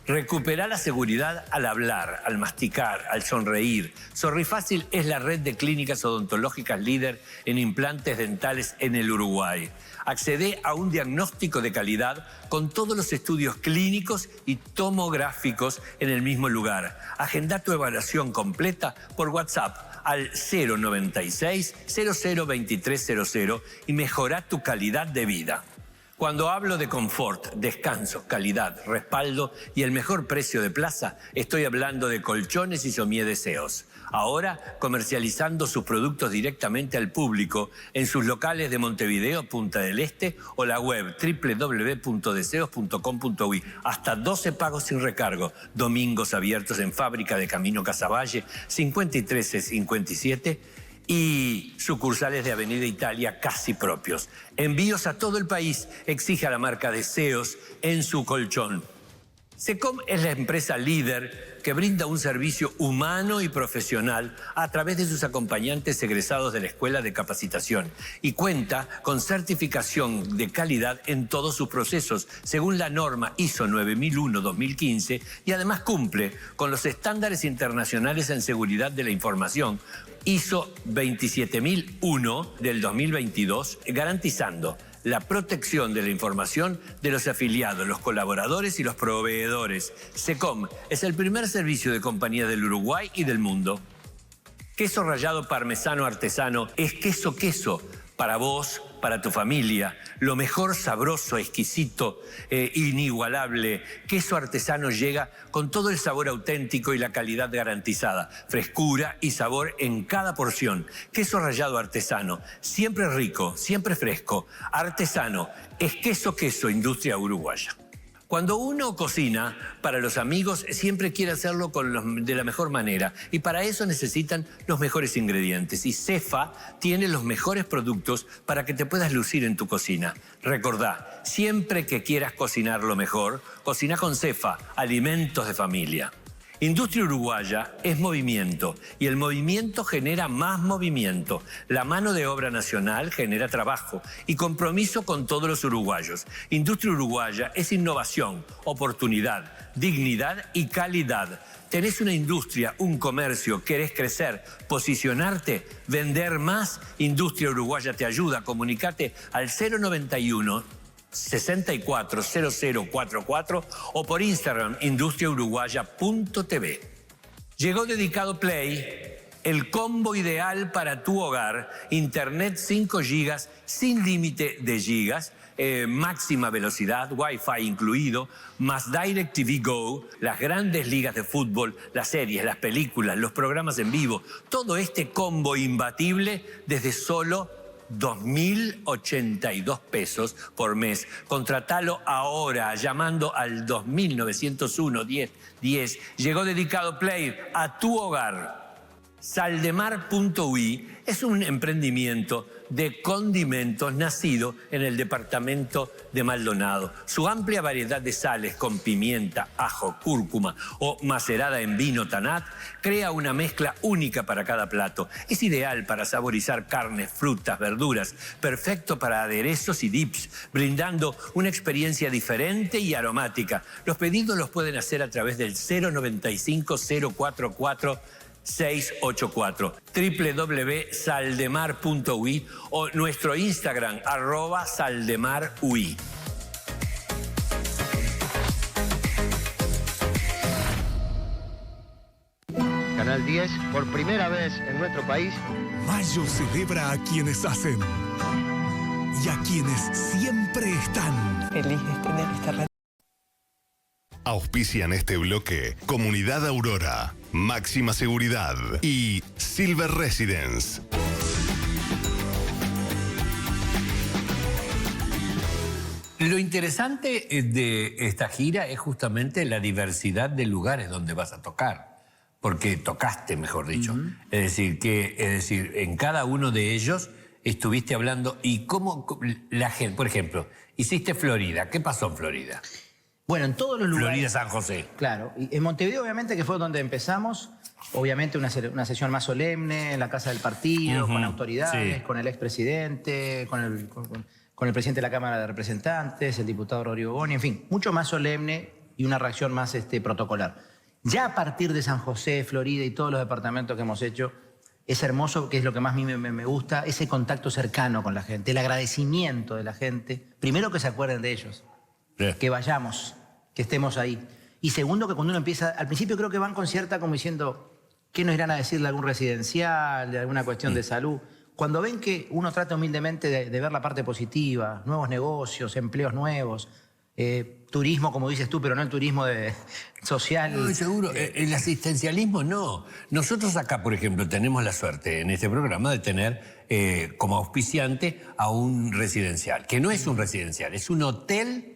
Recuperar la seguridad al hablar, al masticar, al sonreír. Sorrifácil es la red de clínicas odontológicas líder en implantes dentales en el Uruguay. Accede a un diagnóstico de calidad con todos los estudios clínicos y tomográficos en el mismo lugar. Agenda tu evaluación completa por WhatsApp al 096 002300 y mejora tu calidad de vida. Cuando hablo de confort, descanso, calidad, respaldo y el mejor precio de plaza, estoy hablando de Colchones y Somier Deseos. Ahora comercializando sus productos directamente al público en sus locales de Montevideo, Punta del Este o la web www.deseos.com.uy. Hasta 12 pagos sin recargo. Domingos abiertos en Fábrica de Camino Casavalle, 5357. y sucursales de Avenida Italia casi propios. Envíos a todo el país. Exija la marca Deseos en su colchón. SECOM es la empresa líder que brinda un servicio humano y profesional a través de sus acompañantes egresados de la Escuela de Capacitación y cuenta con certificación de calidad en todos sus procesos según la norma ISO 9001-2015 y además cumple con los estándares internacionales en seguridad de la información ISO 27001 del 2022, garantizando la protección de la información de los afiliados, los colaboradores y los proveedores. SECOM es el primer servicio de compañía del Uruguay y del mundo. Queso rallado parmesano artesano es queso para vos, para tu familia. Lo mejor, sabroso, exquisito, inigualable. Queso artesano llega con todo el sabor auténtico y la calidad garantizada. Frescura y sabor en cada porción. Queso rallado artesano, siempre rico, siempre fresco. Artesano, es queso, industria uruguaya. Cuando uno cocina para los amigos, siempre quiere hacerlo de la mejor manera. Y para eso necesitan los mejores ingredientes. Y Cefa tiene los mejores productos para que te puedas lucir en tu cocina. Recordá, siempre que quieras cocinar lo mejor, cocina con Cefa, alimentos de familia. Industria uruguaya es movimiento y el movimiento genera más movimiento. La mano de obra nacional genera trabajo y compromiso con todos los uruguayos. Industria uruguaya es innovación, oportunidad, dignidad y calidad. ¿Tenés una industria, un comercio, querés crecer, posicionarte, vender más? Industria uruguaya te ayuda. Comunicate al 091 640044 o por Instagram industriauruguaya.tv. Llegó Dedicado Play, el combo ideal para tu hogar. Internet 5 GB sin límite de gigas, máxima velocidad, Wi-Fi incluido, más DirecTV Go, las grandes ligas de fútbol, las series, las películas, los programas en vivo. Todo este combo imbatible desde solo 2.082 pesos por mes. Contratalo ahora llamando al 2901-1010. Llegó Dedicado Play a tu hogar. Saldemar.ui es un emprendimiento de condimentos nacido en el departamento de Maldonado. Su amplia variedad de sales con pimienta, ajo, cúrcuma o macerada en vino tanat crea una mezcla única para cada plato. Es ideal para saborizar carnes, frutas, verduras, perfecto para aderezos y dips, brindando una experiencia diferente y aromática. Los pedidos los pueden hacer a través del 095 044 684, www.saldemar.ui o nuestro Instagram, @saldemarui. Canal 10, por primera vez en nuestro país. Mayo celebra a quienes hacen y a quienes siempre están. Feliz de tener esta radio. Auspician este bloque Comunidad Aurora, Máxima Seguridad y Silver Residence. Lo interesante de esta gira es justamente la diversidad de lugares donde vas a tocar. Porque tocaste, mejor dicho. Es decir, en cada uno de ellos estuviste hablando. Y cómo la gente, por ejemplo, hiciste Florida. ¿Qué pasó en Florida? Bueno, en todos los lugares. Florida, San José. Claro. Y en Montevideo, obviamente, que fue donde empezamos. Obviamente una sesión más solemne en la Casa del Partido, con autoridades, sí, con el expresidente, con el presidente de la Cámara de Representantes, el diputado Rodrigo Boni, en fin, mucho más solemne y una reacción más protocolar. Ya a partir de San José, Florida y todos los departamentos que hemos hecho, es hermoso, que es lo que más a mí me gusta, ese contacto cercano con la gente, el agradecimiento de la gente. Primero, que se acuerden de ellos, que vayamos, que estemos ahí. Y segundo, que cuando uno empieza, al principio creo que van con cierta como diciendo, ¿qué nos irán a decir de algún residencial, de alguna cuestión de salud? Cuando ven que uno trata humildemente de ver la parte positiva, nuevos negocios, empleos nuevos, turismo, como dices tú, pero no el turismo social. No, seguro. El asistencialismo no. Nosotros acá, por ejemplo, tenemos la suerte en este programa de tener como auspiciante a un residencial, que no es un residencial, es un hotel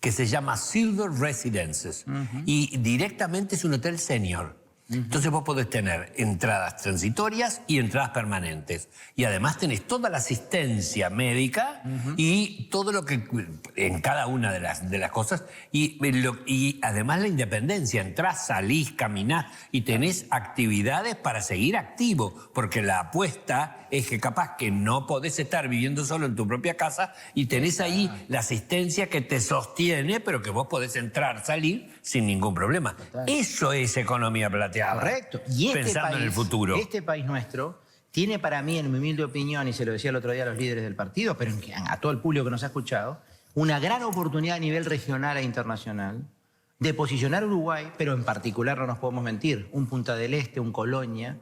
que se llama Silver Residences. Y directamente es un hotel senior. Entonces vos podés tener entradas transitorias y entradas permanentes. Y además tenés toda la asistencia médica y todo lo que en cada una de las cosas. Y además la independencia. Entrás, salís, caminás y tenés actividades para seguir activo. Porque la apuesta es que capaz que no podés estar viviendo solo en tu propia casa y tenés ahí la asistencia que te sostiene, pero que vos podés entrar, salir sin ningún problema. Eso es economía plateada. Correcto. Y pensando en el futuro. Este país nuestro tiene para mí, en mi humilde opinión, y se lo decía el otro día a los líderes del partido, pero a todo el público que nos ha escuchado, una gran oportunidad a nivel regional e internacional de posicionar a Uruguay, pero en particular, no nos podemos mentir, un Punta del Este, un Colonia.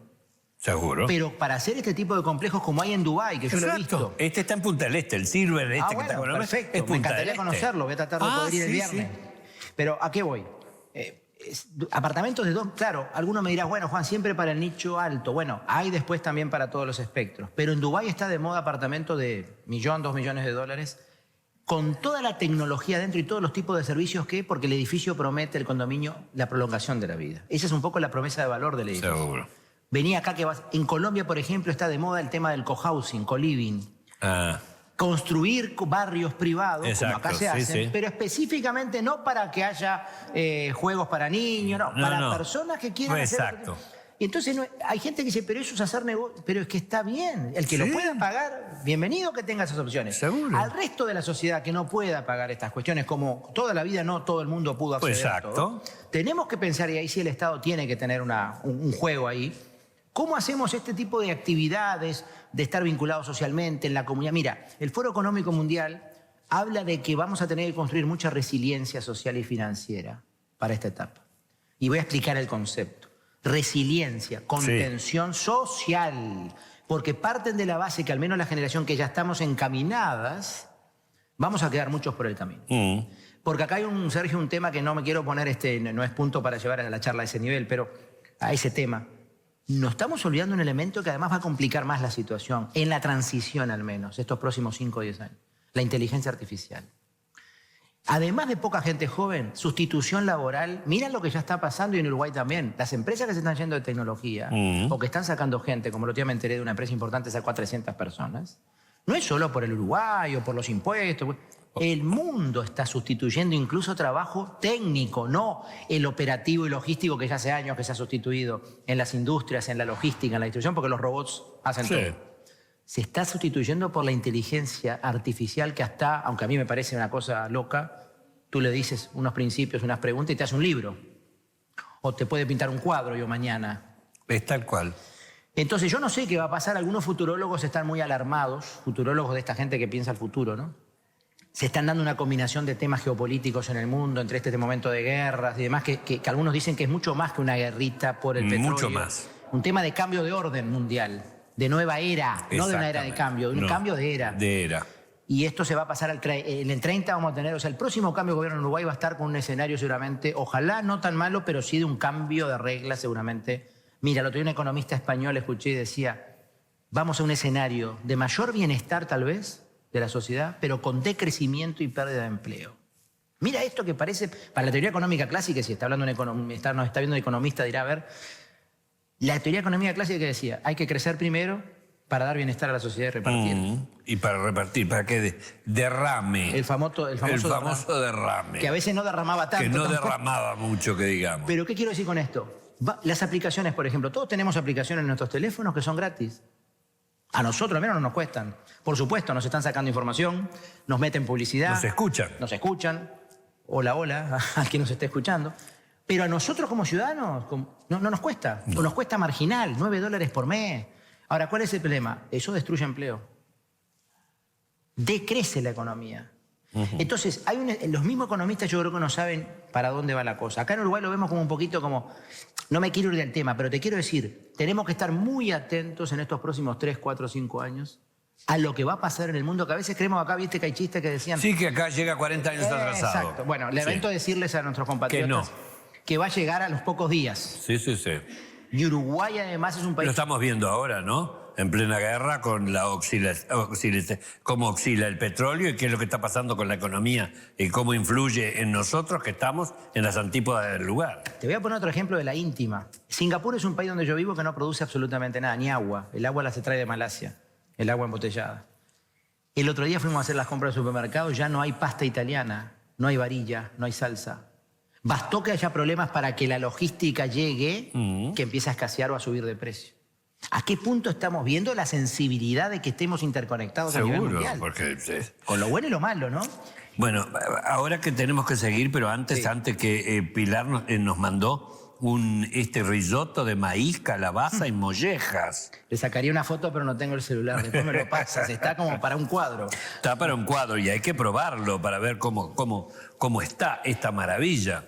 Seguro. Pero para hacer este tipo de complejos como hay en Dubái, que yo lo he visto. Este está en Punta del Este, el Silver que está con perfecto. es Punta Me encantaría del Este. conocerlo, voy a tratar de poder ir el viernes. Sí. Pero ¿a qué voy? Apartamentos de dos, claro, alguno me dirá, bueno, Juan, siempre para el nicho alto. Bueno, hay después también para todos los espectros. Pero en Dubái está de moda apartamento de $1, 2 millones de dólares, con toda la tecnología dentro y todos los tipos de servicios que, porque el edificio promete, el condominio, la prolongación de la vida. Esa es un poco la promesa de valor del edificio. Seguro. Venía acá que vas. En Colombia, por ejemplo, está de moda el tema del cohousing, co-living. Construir barrios privados, como acá se hacen, pero específicamente no para que haya juegos para niños, para personas que quieran hacer... Exacto. Y entonces hay gente que dice, pero eso es hacer negocio, pero es que está bien. El que lo pueda pagar, bienvenido que tenga esas opciones. Seguro. Al resto de la sociedad que no pueda pagar estas cuestiones, como toda la vida no todo el mundo pudo acceder a todo, tenemos que pensar, y ahí sí el Estado tiene que tener un juego ahí, ¿cómo hacemos este tipo de actividades, de estar vinculados socialmente en la comunidad? Mira, el Foro Económico Mundial habla de que vamos a tener que construir mucha resiliencia social y financiera para esta etapa. Y voy a explicar el concepto. Resiliencia, contención social, porque parten de la base que al menos la generación que ya estamos encaminadas, vamos a quedar muchos por el camino. Porque acá hay Sergio, un tema que no me quiero poner, no es punto para llevar a la charla a ese nivel, pero a ese tema. Nos estamos olvidando un elemento que además va a complicar más la situación, en la transición al menos, estos próximos 5 o 10 años, la inteligencia artificial. Además de poca gente joven, sustitución laboral, miren lo que ya está pasando y en Uruguay también. Las empresas que se están yendo de tecnología o que están sacando gente, como el otro día me enteré de una empresa importante, sacó a 300 personas, no es solo por el Uruguay o por los impuestos. El mundo está sustituyendo incluso trabajo técnico, no el operativo y logístico que ya hace años que se ha sustituido en las industrias, en la logística, en la distribución, porque los robots hacen todo. Se está sustituyendo por la inteligencia artificial que hasta, aunque a mí me parece una cosa loca, tú le dices unos principios, unas preguntas y te hace un libro. O te puede pintar un cuadro yo mañana. Es tal cual. Entonces yo no sé qué va a pasar. Algunos futurólogos están muy alarmados, futurólogos de esta gente que piensa el futuro, ¿no? Se están dando una combinación de temas geopolíticos en el mundo, entre este momento de guerras y demás, que algunos dicen que es mucho más que una guerrita por el petróleo. Mucho más. Un tema de cambio de orden mundial. De nueva era, no de una era de cambio, de un cambio de era. De era. Y esto se va a pasar en el 30 vamos a tener, o sea, el próximo cambio de gobierno en Uruguay va a estar con un escenario seguramente, ojalá no tan malo, pero sí de un cambio de reglas seguramente. Mira, el otro día un economista español escuché y decía, vamos a un escenario de mayor bienestar tal vez de la sociedad, pero con decrecimiento y pérdida de empleo. Mira esto que parece, para la teoría económica clásica, si está hablando nos está viendo un economista, dirá, a ver, la teoría económica clásica que decía, hay que crecer primero para dar bienestar a la sociedad y repartir. Y para repartir, para que derrame. El famoso derrame. Que a veces no derramaba tanto. Que no tampoco. derramaba mucho, que digamos. Pero ¿qué quiero decir con esto? Las aplicaciones, por ejemplo, todos tenemos aplicaciones en nuestros teléfonos que son gratis. A nosotros al menos no nos cuestan. Por supuesto, nos están sacando información, nos meten publicidad. Nos escuchan. Nos escuchan. Hola, hola, a quien nos esté escuchando. Pero a nosotros como ciudadanos no nos cuesta. O nos cuesta marginal, $9 por mes. Ahora, ¿cuál es el problema? Eso destruye empleo. Decrece la economía. Entonces, los mismos economistas yo creo que no saben para dónde va la cosa. Acá en Uruguay lo vemos como un poquito como... No me quiero ir del tema, pero te quiero decir, tenemos que estar muy atentos en estos próximos 3, 4, 5 años a lo que va a pasar en el mundo, que a veces creemos acá, viste que hay chistes que decían... Sí, que acá llega 40 años atrasado. Exacto. Bueno, lamento decirles a nuestros compatriotas que va a llegar a los pocos días. Sí. Y Uruguay además es un país... Lo estamos viendo ahora, ¿no? en plena guerra con cómo oscila el petróleo y qué es lo que está pasando con la economía y cómo influye en nosotros que estamos en las antípodas del lugar. Te voy a poner otro ejemplo de la íntima. Singapur es un país donde yo vivo que no produce absolutamente nada, ni agua. El agua la se trae de Malasia, el agua embotellada. El otro día fuimos a hacer las compras del supermercado, ya no hay pasta italiana, no hay varilla, no hay salsa. Bastó que haya problemas para que la logística llegue, que empiece a escasear o a subir de precio. ¿A qué punto estamos viendo la sensibilidad de que estemos interconectados a nivel mundial? Porque con lo bueno y lo malo, ¿no? bueno, ahora que tenemos que seguir, pero antes que Pilar nos mandó este risotto de maíz, calabaza y mollejas. Le sacaría una foto, pero no tengo el celular. Después me lo pasas. Está como para un cuadro. Está para un cuadro y hay que probarlo para ver cómo está esta maravilla.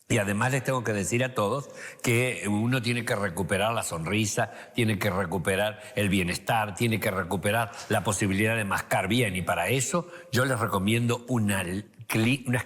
Y además les tengo que decir a todos que uno tiene que recuperar la sonrisa, tiene que recuperar el bienestar, tiene que recuperar la posibilidad de mascar bien. Y para eso yo les recomiendo unas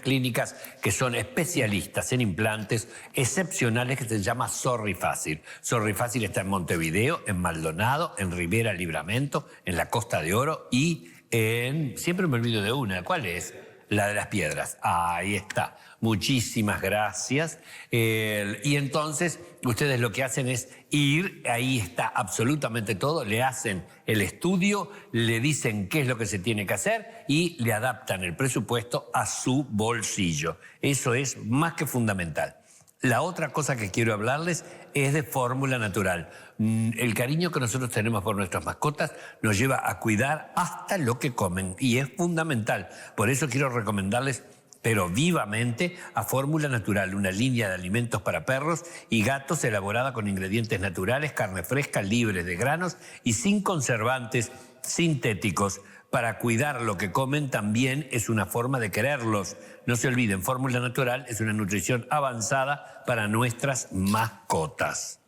clínicas que son especialistas en implantes excepcionales que se llama Sorry Fácil. Sorry Fácil está en Montevideo, en Maldonado, en Rivera Libramento, en la Costa de Oro y siempre me olvido de una. ¿Cuál es? La de las Piedras. Ahí está. Muchísimas gracias. Y entonces ustedes lo que hacen es ir, ahí está absolutamente todo, le hacen el estudio, le dicen qué es lo que se tiene que hacer y le adaptan el presupuesto a su bolsillo. Eso es más que fundamental. La otra cosa que quiero hablarles es de Fórmula Natural. El cariño que nosotros tenemos por nuestras mascotas nos lleva a cuidar hasta lo que comen y es fundamental. Por eso quiero recomendarles, pero vivamente, a Fórmula Natural, una línea de alimentos para perros y gatos elaborada con ingredientes naturales, carne fresca, libre de granos y sin conservantes sintéticos. Para cuidar lo que comen también es una forma de quererlos. No se olviden, Fórmula Natural es una nutrición avanzada para nuestras mascotas.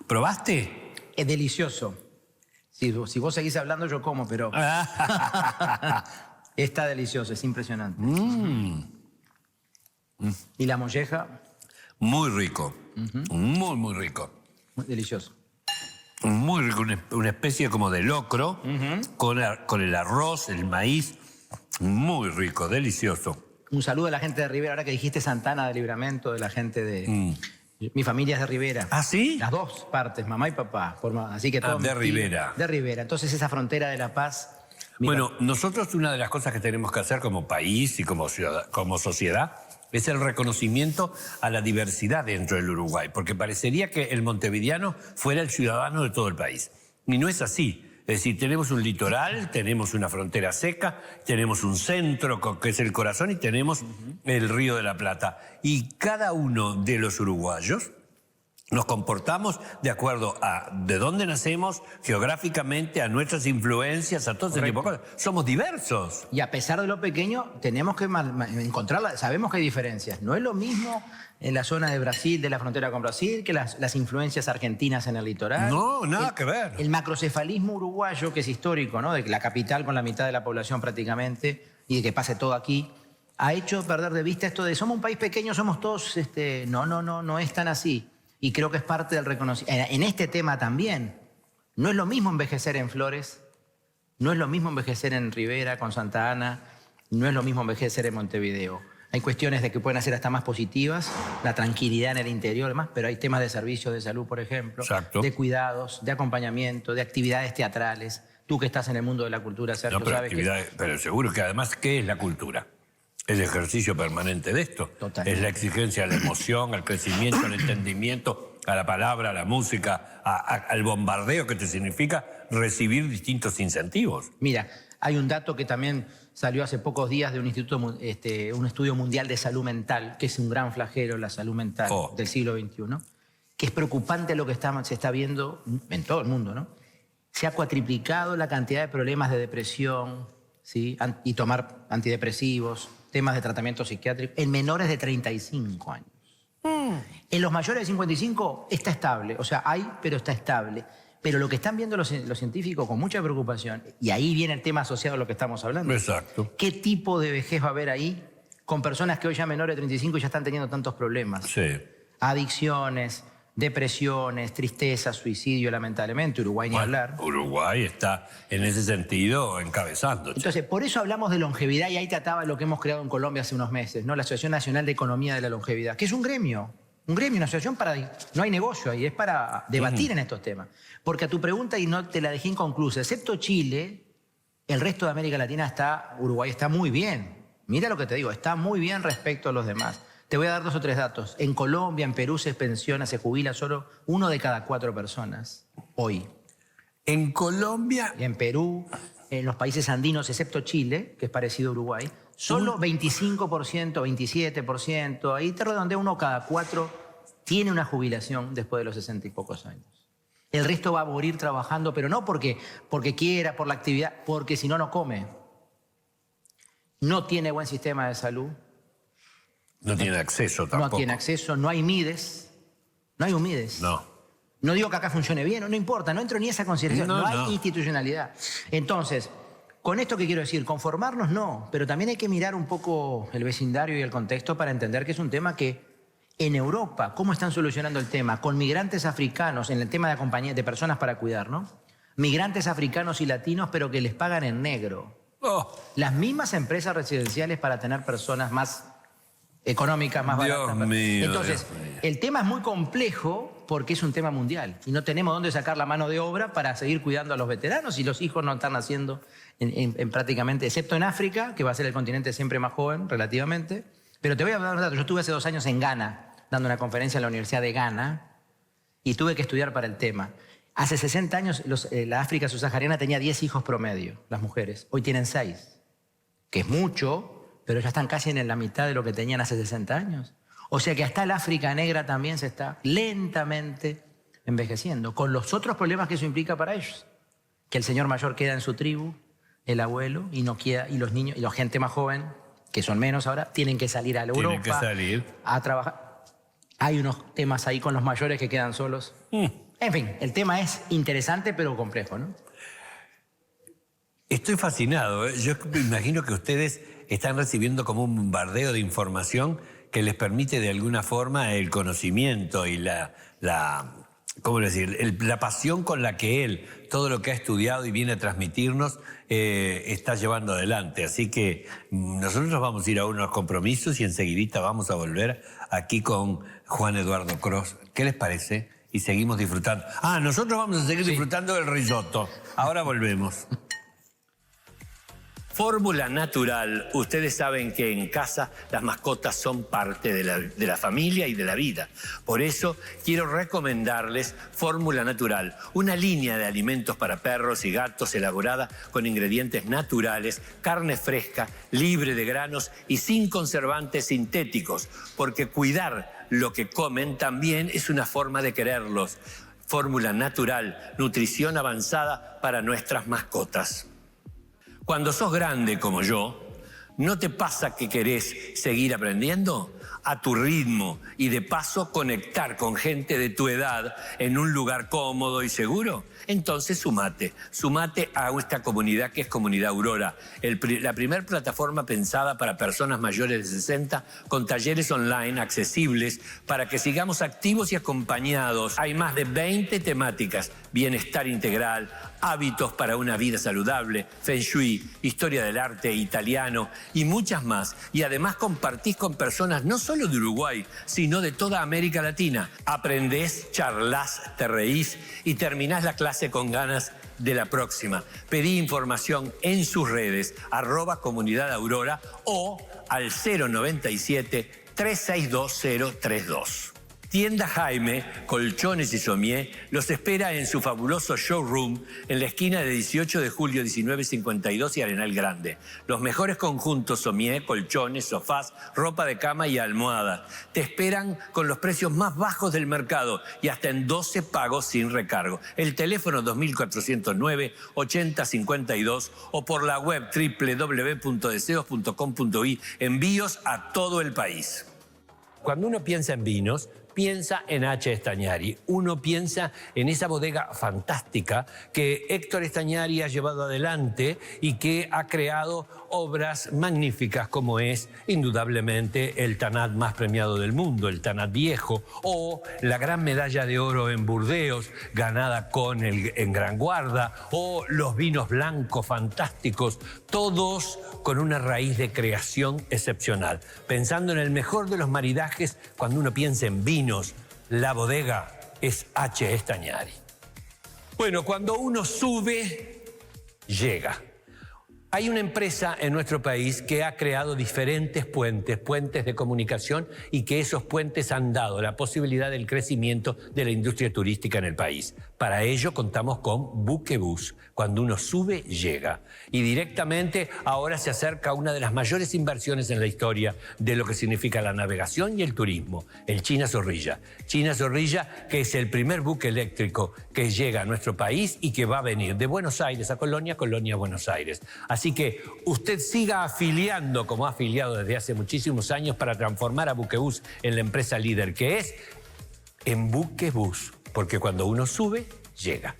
¿Probaste? Es delicioso. Si vos seguís hablando, yo como, pero... Está delicioso, es impresionante. ¿Y la molleja? Muy rico. Muy, muy rico. Muy delicioso. Muy rico, una especie como de locro, con el arroz, el maíz. Muy rico, delicioso. Un saludo a la gente de Rivera, ahora que dijiste Santana de Libramento, de la gente de... Mi familia es de Rivera. ¿Ah, sí? Las dos partes, mamá y papá. Así que todo de Rivera. De Rivera. Entonces esa frontera de La Paz... Bueno, nosotros una de las cosas que tenemos que hacer como país y como sociedad es el reconocimiento a la diversidad dentro del Uruguay, porque parecería que el montevideano fuera el ciudadano de todo el país. Y no es así. Es decir, tenemos un litoral, tenemos una frontera seca, tenemos un centro que es el corazón y tenemos el Río de la Plata. Y cada uno de los uruguayos nos comportamos de acuerdo a de dónde nacemos, geográficamente, a nuestras influencias, a todo ese tipo de cosas. Somos diversos. Y a pesar de lo pequeño, tenemos que encontrarla. Sabemos que hay diferencias. No es lo mismo en la zona de Brasil, de la frontera con Brasil, que las influencias argentinas en el litoral. No, nada que ver. El macrocefalismo uruguayo, que es histórico, ¿no? De la capital con la mitad de la población prácticamente, y de que pase todo aquí, ha hecho perder de vista esto de somos un país pequeño, somos todos... No es tan así. Y creo que es parte del reconocimiento. En este tema también. No es lo mismo envejecer en Flores, no es lo mismo envejecer en Rivera, con Santa Ana, no es lo mismo envejecer en Montevideo. Hay cuestiones de que pueden ser hasta más positivas, la tranquilidad en el interior, demás, pero hay temas de servicios de salud, por ejemplo, de cuidados, de acompañamiento, de actividades teatrales. Tú que estás en el mundo de la cultura, Sergio, no, pero sabes que... Pero seguro que además, ¿qué es la cultura? El ejercicio permanente de esto. Totalmente. Es la exigencia a la emoción, al crecimiento, al entendimiento, a la palabra, a la música, al bombardeo que te significa recibir distintos incentivos. Mira, hay un dato que también salió hace pocos días de un un estudio mundial de salud mental, que es un gran flagelo, la salud mental del siglo XXI, que es preocupante lo que se está viendo en todo el mundo, ¿no? Se ha cuatriplicado la cantidad de problemas de depresión, ¿sí? Y tomar antidepresivos, temas de tratamiento psiquiátrico, en menores de 35 años. En los mayores de 55 está estable, o sea, hay, pero está estable. Pero lo que están viendo los científicos con mucha preocupación, y ahí viene el tema asociado a lo que estamos hablando. Exacto. ¿Qué tipo de vejez va a haber ahí con personas que hoy ya menores de 35 ya están teniendo tantos problemas? Sí. Adicciones, depresiones, tristeza, suicidio, lamentablemente. Uruguay ni hablar. Uruguay está en ese sentido encabezando. Entonces, por eso hablamos de longevidad y ahí trataba lo que hemos creado en Colombia hace unos meses, ¿no? La Asociación Nacional de Economía de la Longevidad, que es un gremio, una asociación para... No hay negocio ahí, es para debatir en estos temas. Porque a tu pregunta, y no te la dejé inconclusa, excepto Chile, el resto de América Latina Uruguay está muy bien. Mira lo que te digo, está muy bien respecto a los demás. Te voy a dar 2 o 3 datos. En Colombia, en Perú se pensiona, se jubila solo 1 de cada 4 personas hoy. En Colombia... En Perú, en los países andinos, excepto Chile, que es parecido a Uruguay, solo 25%, 27%, ahí te redondea 1 cada 4 tiene una jubilación después de los 60 y pocos años. El resto va a morir trabajando, pero no porque quiera, por la actividad, porque si no, no come. No tiene buen sistema de salud. No tiene acceso tampoco. No tiene acceso, no hay MIDES. No hay un MIDES. No. No digo que acá funcione bien, no importa, no entro ni a esa consideración. No hay institucionalidad. Entonces, con esto que quiero decir, conformarnos no, pero también hay que mirar un poco el vecindario y el contexto para entender que es un tema que en Europa, ¿cómo están solucionando el tema? Con migrantes africanos, en el tema de acompañar de personas para cuidar, ¿no? Migrantes africanos y latinos, pero que les pagan en negro. Las mismas empresas residenciales para tener personas más económicas, más baratas. Dios mío, Entonces, Dios mío. El tema es muy complejo porque es un tema mundial y no tenemos dónde sacar la mano de obra para seguir cuidando a los veteranos y los hijos no están naciendo en prácticamente, excepto en África, que va a ser el continente siempre más joven relativamente. Pero te voy a dar un dato. Yo estuve hace 2 años en Ghana dando una conferencia en la Universidad de Ghana y tuve que estudiar para el tema. Hace 60 años la África subsahariana tenía 10 hijos promedio, las mujeres. Hoy tienen 6, que es mucho, pero ya están casi en la mitad de lo que tenían hace 60 años. O sea que hasta el África negra también se está lentamente envejeciendo, con los otros problemas que eso implica para ellos. Que el señor mayor queda en su tribu, el abuelo, y no queda, y los niños, y la gente más joven, que son menos ahora, tienen que salir a la Europa. Tienen que salir. A trabajar. Hay unos temas ahí con los mayores que quedan solos. En fin, el tema es interesante pero complejo, ¿no? Estoy fascinado. Yo me imagino que ustedes están recibiendo como un bombardeo de información que les permite de alguna forma el conocimiento y ¿cómo decir? La pasión con la que él, todo lo que ha estudiado y viene a transmitirnos, está llevando adelante. Así que nosotros vamos a ir a unos compromisos y enseguidita vamos a volver aquí con Juan Eduardo Cross. ¿Qué les parece? Y seguimos disfrutando. Nosotros vamos a seguir disfrutando del risotto. Ahora volvemos. Fórmula Natural. Ustedes saben que en casa las mascotas son parte de la familia y de la vida. Por eso quiero recomendarles Fórmula Natural, una línea de alimentos para perros y gatos elaborada con ingredientes naturales, carne fresca, libre de granos y sin conservantes sintéticos, porque cuidar lo que comen también es una forma de quererlos. Fórmula Natural, nutrición avanzada para nuestras mascotas. Cuando sos grande como yo, ¿no te pasa que querés seguir aprendiendo? A tu ritmo y de paso conectar con gente de tu edad en un lugar cómodo y seguro. Entonces sumate a esta comunidad que es Comunidad Aurora, la primera plataforma pensada para personas mayores de 60 con talleres online accesibles para que sigamos activos y acompañados. Hay más de 20 temáticas: bienestar integral, hábitos para una vida saludable, Feng Shui, historia del arte, italiano y muchas más. Y además compartís con personas no solo de Uruguay, sino de toda América Latina. Aprendés, charlás, te reís y terminás la clase con ganas de la próxima. Pedí información en sus redes, @Comunidad Aurora o al 097-362-032. Tienda Jaime, Colchones y Somier los espera en su fabuloso showroom en la esquina de 18 de julio 1952 y Arenal Grande. Los mejores conjuntos Somier, colchones, sofás, ropa de cama y almohadas. Te esperan con los precios más bajos del mercado y hasta en 12 pagos sin recargo. El teléfono 2409-8052 o por la web www.deseos.com.uy. Envíos a todo el país. Cuando uno piensa en vinos, piensa en H. Stagnari. Uno piensa en esa bodega fantástica que Héctor Stagnari ha llevado adelante y que ha creado obras magníficas como es indudablemente el Tanat más premiado del mundo, el Tanat Viejo, o la gran medalla de oro en Burdeos ganada en Gran Guarda, o los vinos blancos fantásticos, todos con una raíz de creación excepcional. Pensando en el mejor de los maridajes, cuando uno piensa en vinos, la bodega es H. Stagnari. Bueno, cuando uno sube, llega. Hay una empresa en nuestro país que ha creado diferentes puentes de comunicación, y que esos puentes han dado la posibilidad del crecimiento de la industria turística en el país. Para ello contamos con Buquebus. Cuando uno sube, llega. Y directamente ahora se acerca una de las mayores inversiones en la historia de lo que significa la navegación y el turismo, el China Zorrilla. China Zorrilla, que es el primer buque eléctrico que llega a nuestro país y que va a venir de Buenos Aires a Colonia, Colonia a Buenos Aires. Así que usted siga afiliando, como ha afiliado desde hace muchísimos años, para transformar a Buquebus en la empresa líder que es, en Buquebus, porque cuando uno sube, llega.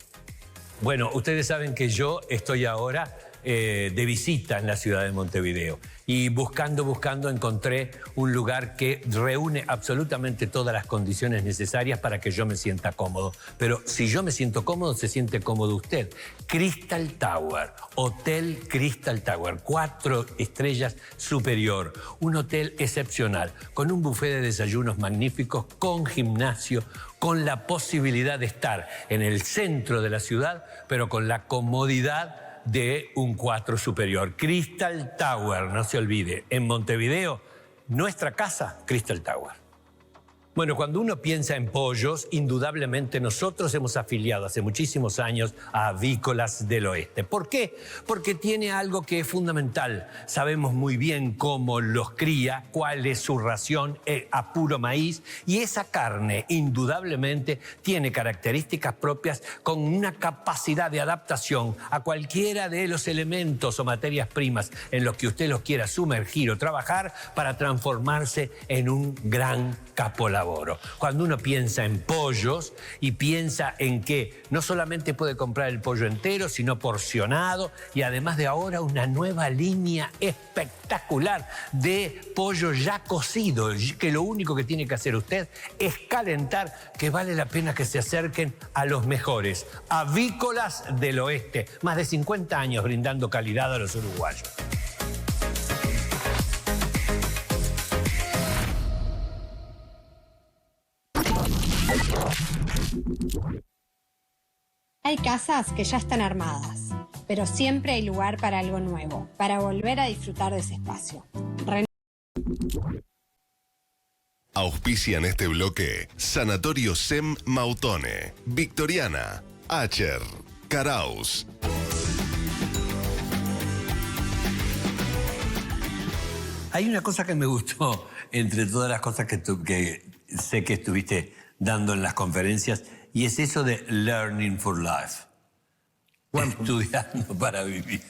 Bueno, ustedes saben que yo estoy ahora de visita en la ciudad de Montevideo, y buscando encontré un lugar que reúne absolutamente todas las condiciones necesarias para que yo me sienta cómodo. Pero si yo me siento cómodo, se siente cómodo usted. Crystal Tower, Hotel Crystal Tower, 4 estrellas superior, un hotel excepcional, con un buffet de desayunos magníficos, con gimnasio, con la posibilidad de estar en el centro de la ciudad, pero con la comodidad de un 4 superior. Crystal Tower, no se olvide, en Montevideo, nuestra casa, Crystal Tower. Bueno, cuando uno piensa en pollos, indudablemente nosotros hemos afiliado hace muchísimos años a Avícolas del Oeste. ¿Por qué? Porque tiene algo que es fundamental. Sabemos muy bien cómo los cría, cuál es su ración a puro maíz, y esa carne indudablemente tiene características propias, con una capacidad de adaptación a cualquiera de los elementos o materias primas en los que usted los quiera sumergir o trabajar para transformarse en un gran capolaboro. Cuando uno piensa en pollos y piensa en que no solamente puede comprar el pollo entero, sino porcionado, y además de ahora una nueva línea espectacular de pollo ya cocido, que lo único que tiene que hacer usted es calentar, que vale la pena que se acerquen a los mejores. Avícolas del Oeste, más de 50 años brindando calidad a los uruguayos. Hay casas que ya están armadas, pero siempre hay lugar para algo nuevo, para volver a disfrutar de ese espacio. Auspician este bloque Sanatorio Sem Mautone, Victoriana, Acher, Caraus. Hay una cosa que me gustó, entre todas las cosas que sé que estuviste dando en las conferencias, y es eso de learning for life. Estudiando para vivir,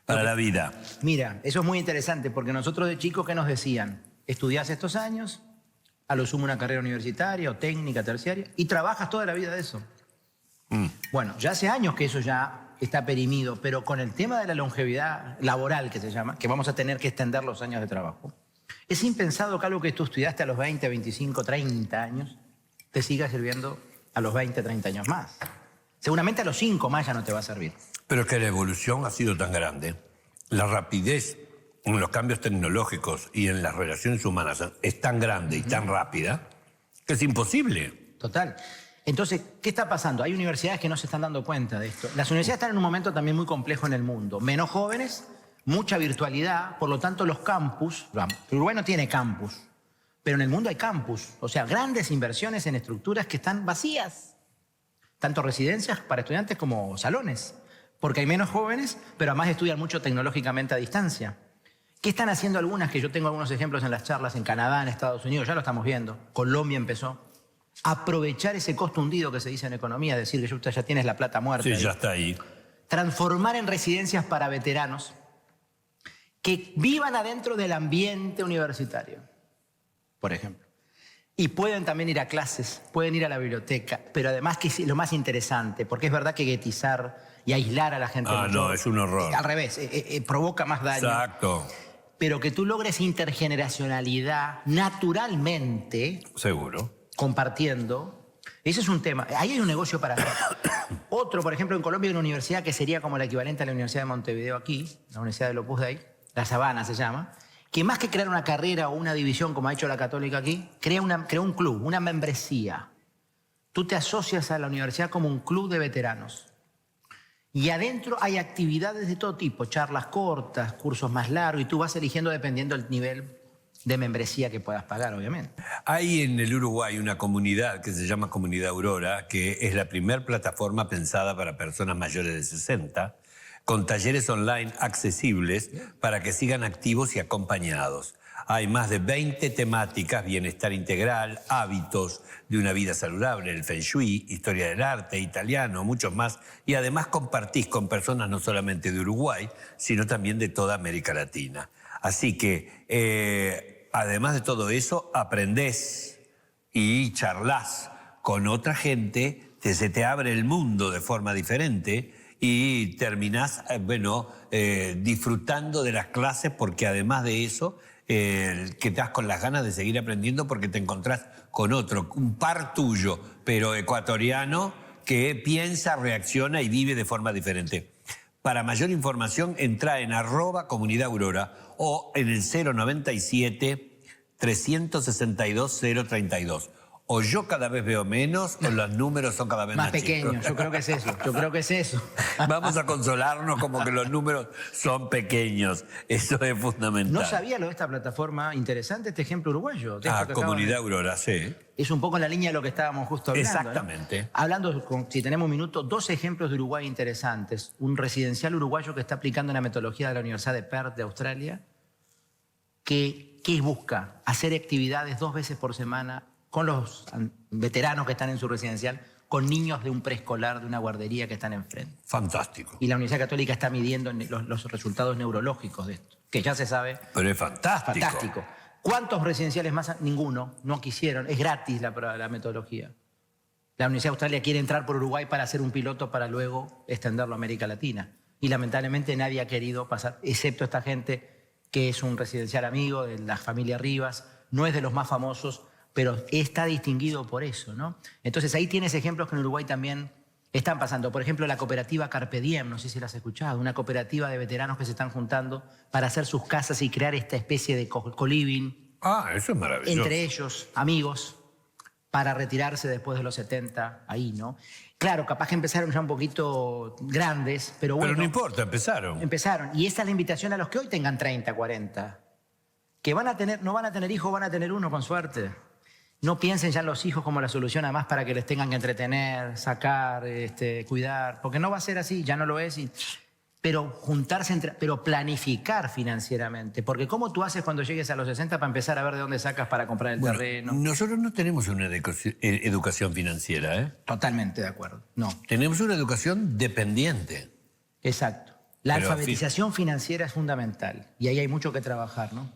para la vida. Mira, eso es muy interesante, porque nosotros de chicos, ¿qué nos decían? Estudiás estos años, a lo sumo una carrera universitaria o técnica, terciaria, y trabajas toda la vida de eso. Bueno, ya hace años que eso ya está perimido, pero con el tema de la longevidad laboral, que se llama, que vamos a tener que extender los años de trabajo, es impensado que algo que tú estudiaste a los 20, 25, 30 años te siga sirviendo a los 20, 30 años más. Seguramente a los 5 más ya no te va a servir. Pero es que la evolución ha sido tan grande, la rapidez en los cambios tecnológicos y en las relaciones humanas es tan grande y tan rápida que es imposible. Total. Entonces, ¿qué está pasando? Hay universidades que no se están dando cuenta de esto. Las universidades están en un momento también muy complejo en el mundo. Menos jóvenes, mucha virtualidad, por lo tanto los campus, Uruguay no tiene campus, pero en el mundo hay campus, o sea, grandes inversiones en estructuras que están vacías, tanto residencias para estudiantes como salones, porque hay menos jóvenes, pero además estudian mucho tecnológicamente a distancia. ¿Qué están haciendo algunas? Que yo tengo algunos ejemplos en las charlas en Canadá, en Estados Unidos, ya lo estamos viendo, Colombia empezó. Aprovechar ese costo hundido que se dice en economía, decir que usted ya tienes la plata muerta. Sí, ya está ahí. Transformar en residencias para veteranos que vivan adentro del ambiente universitario, por ejemplo. Y pueden también ir a clases, pueden ir a la biblioteca, pero además que es lo más interesante, porque es verdad que guetizar y aislar a la gente mayor, no, es un horror. Al revés, provoca más daño. Exacto. Pero que tú logres intergeneracionalidad naturalmente, Seguro. compartiendo, ese es un tema. Ahí hay un negocio para hacer. Otro, por ejemplo, en Colombia hay una universidad que sería como la equivalente a la Universidad de Montevideo aquí, la Universidad del Opus Dei, La Sabana se llama, que más que crear una carrera o una división como ha hecho la Católica aquí, creó un club, una membresía. Tú te asocias a la universidad como un club de veteranos. Y adentro hay actividades de todo tipo, charlas cortas, cursos más largos, y tú vas eligiendo dependiendo del nivel de membresía que puedas pagar, obviamente. Hay en el Uruguay una comunidad que se llama Comunidad Aurora, que es la primera plataforma pensada para personas mayores de 60, con talleres online accesibles para que sigan activos y acompañados. Hay más de 20 temáticas: bienestar integral, hábitos de una vida saludable, el Feng Shui, historia del arte, italiano, muchos más. Y además compartís con personas no solamente de Uruguay, sino también de toda América Latina. Así que, además de todo eso, aprendés y charlás con otra gente, se te abre el mundo de forma diferente y terminás, disfrutando de las clases, porque además de eso, que te das con las ganas de seguir aprendiendo porque te encontrás con otro, un par tuyo, pero ecuatoriano, que piensa, reacciona y vive de forma diferente. Para mayor información, entra en @Comunidad Aurora o en el 097-362-032. O yo cada vez veo menos, o los números son cada vez más pequeños. chicos. Yo creo que es eso. Yo creo que es eso. Vamos a consolarnos como que los números son pequeños. Eso es fundamental. No sabía lo de esta plataforma interesante, este ejemplo uruguayo. Comunidad Aurora, sí. Es un poco en la línea de lo que estábamos justo hablando. Exactamente. Hablando, si tenemos un minuto, 2 ejemplos de Uruguay interesantes. Un residencial uruguayo que está aplicando una metodología de la Universidad de Perth de Australia, que busca hacer actividades 2 veces por semana con los veteranos que están en su residencial, con niños de un preescolar, de una guardería que están enfrente. Fantástico. Y la Universidad Católica está midiendo los resultados neurológicos de esto, que ya se sabe. Pero es fantástico. Fantástico. ¿Cuántos residenciales más? Ninguno, no quisieron. Es gratis la metodología. La Universidad de Australia quiere entrar por Uruguay para hacer un piloto para luego extenderlo a América Latina. Y lamentablemente nadie ha querido pasar, excepto esta gente que es un residencial amigo de la familia Rivas, no es de los más famosos, pero está distinguido por eso, ¿no? Entonces ahí tienes ejemplos que en Uruguay también están pasando. Por ejemplo, la cooperativa Carpe Diem, no sé si la has escuchado, una cooperativa de veteranos que se están juntando para hacer sus casas y crear esta especie de co-living. Eso es maravilloso. Entre ellos, amigos, para retirarse después de los 70, ahí, ¿no? Claro, capaz que empezaron ya un poquito grandes, pero bueno. Pero no importa, empezaron. Empezaron. Y esa es la invitación a los que hoy tengan 30, 40. Que no van a tener hijos, van a tener uno con suerte. No piensen ya en los hijos como la solución, además, para que les tengan que entretener, sacar, cuidar, porque no va a ser así, ya no lo es. Pero juntarse, pero planificar financieramente, porque ¿cómo tú haces cuando llegues a los 60 para empezar a ver de dónde sacas para comprar el terreno? Nosotros no tenemos una educación financiera, ¿eh? Totalmente de acuerdo, no. Tenemos una educación dependiente. Exacto. La alfabetización financiera es fundamental y ahí hay mucho que trabajar, ¿no?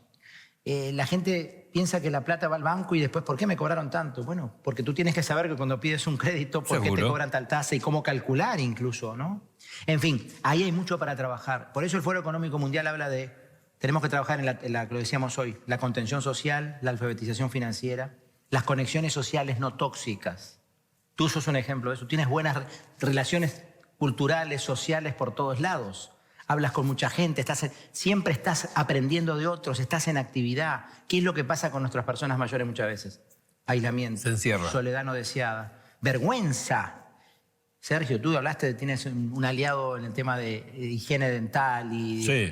La gente piensa que la plata va al banco y después, ¿por qué me cobraron tanto? Bueno, porque tú tienes que saber que cuando pides un crédito, ¿por qué te cobran tal tasa y cómo calcular incluso, ¿no? En fin, ahí hay mucho para trabajar. Por eso el Foro Económico Mundial habla de, tenemos que trabajar en lo decíamos hoy, la contención social, la alfabetización financiera, las conexiones sociales no tóxicas. Tú sos un ejemplo de eso. Tienes buenas relaciones culturales, sociales por todos lados. Hablas con mucha gente, siempre estás aprendiendo de otros, estás en actividad. ¿Qué es lo que pasa con nuestras personas mayores muchas veces? Aislamiento, se encierra. Soledad no deseada, vergüenza. Sergio, tú hablaste, tienes un aliado en el tema de higiene dental. Sí.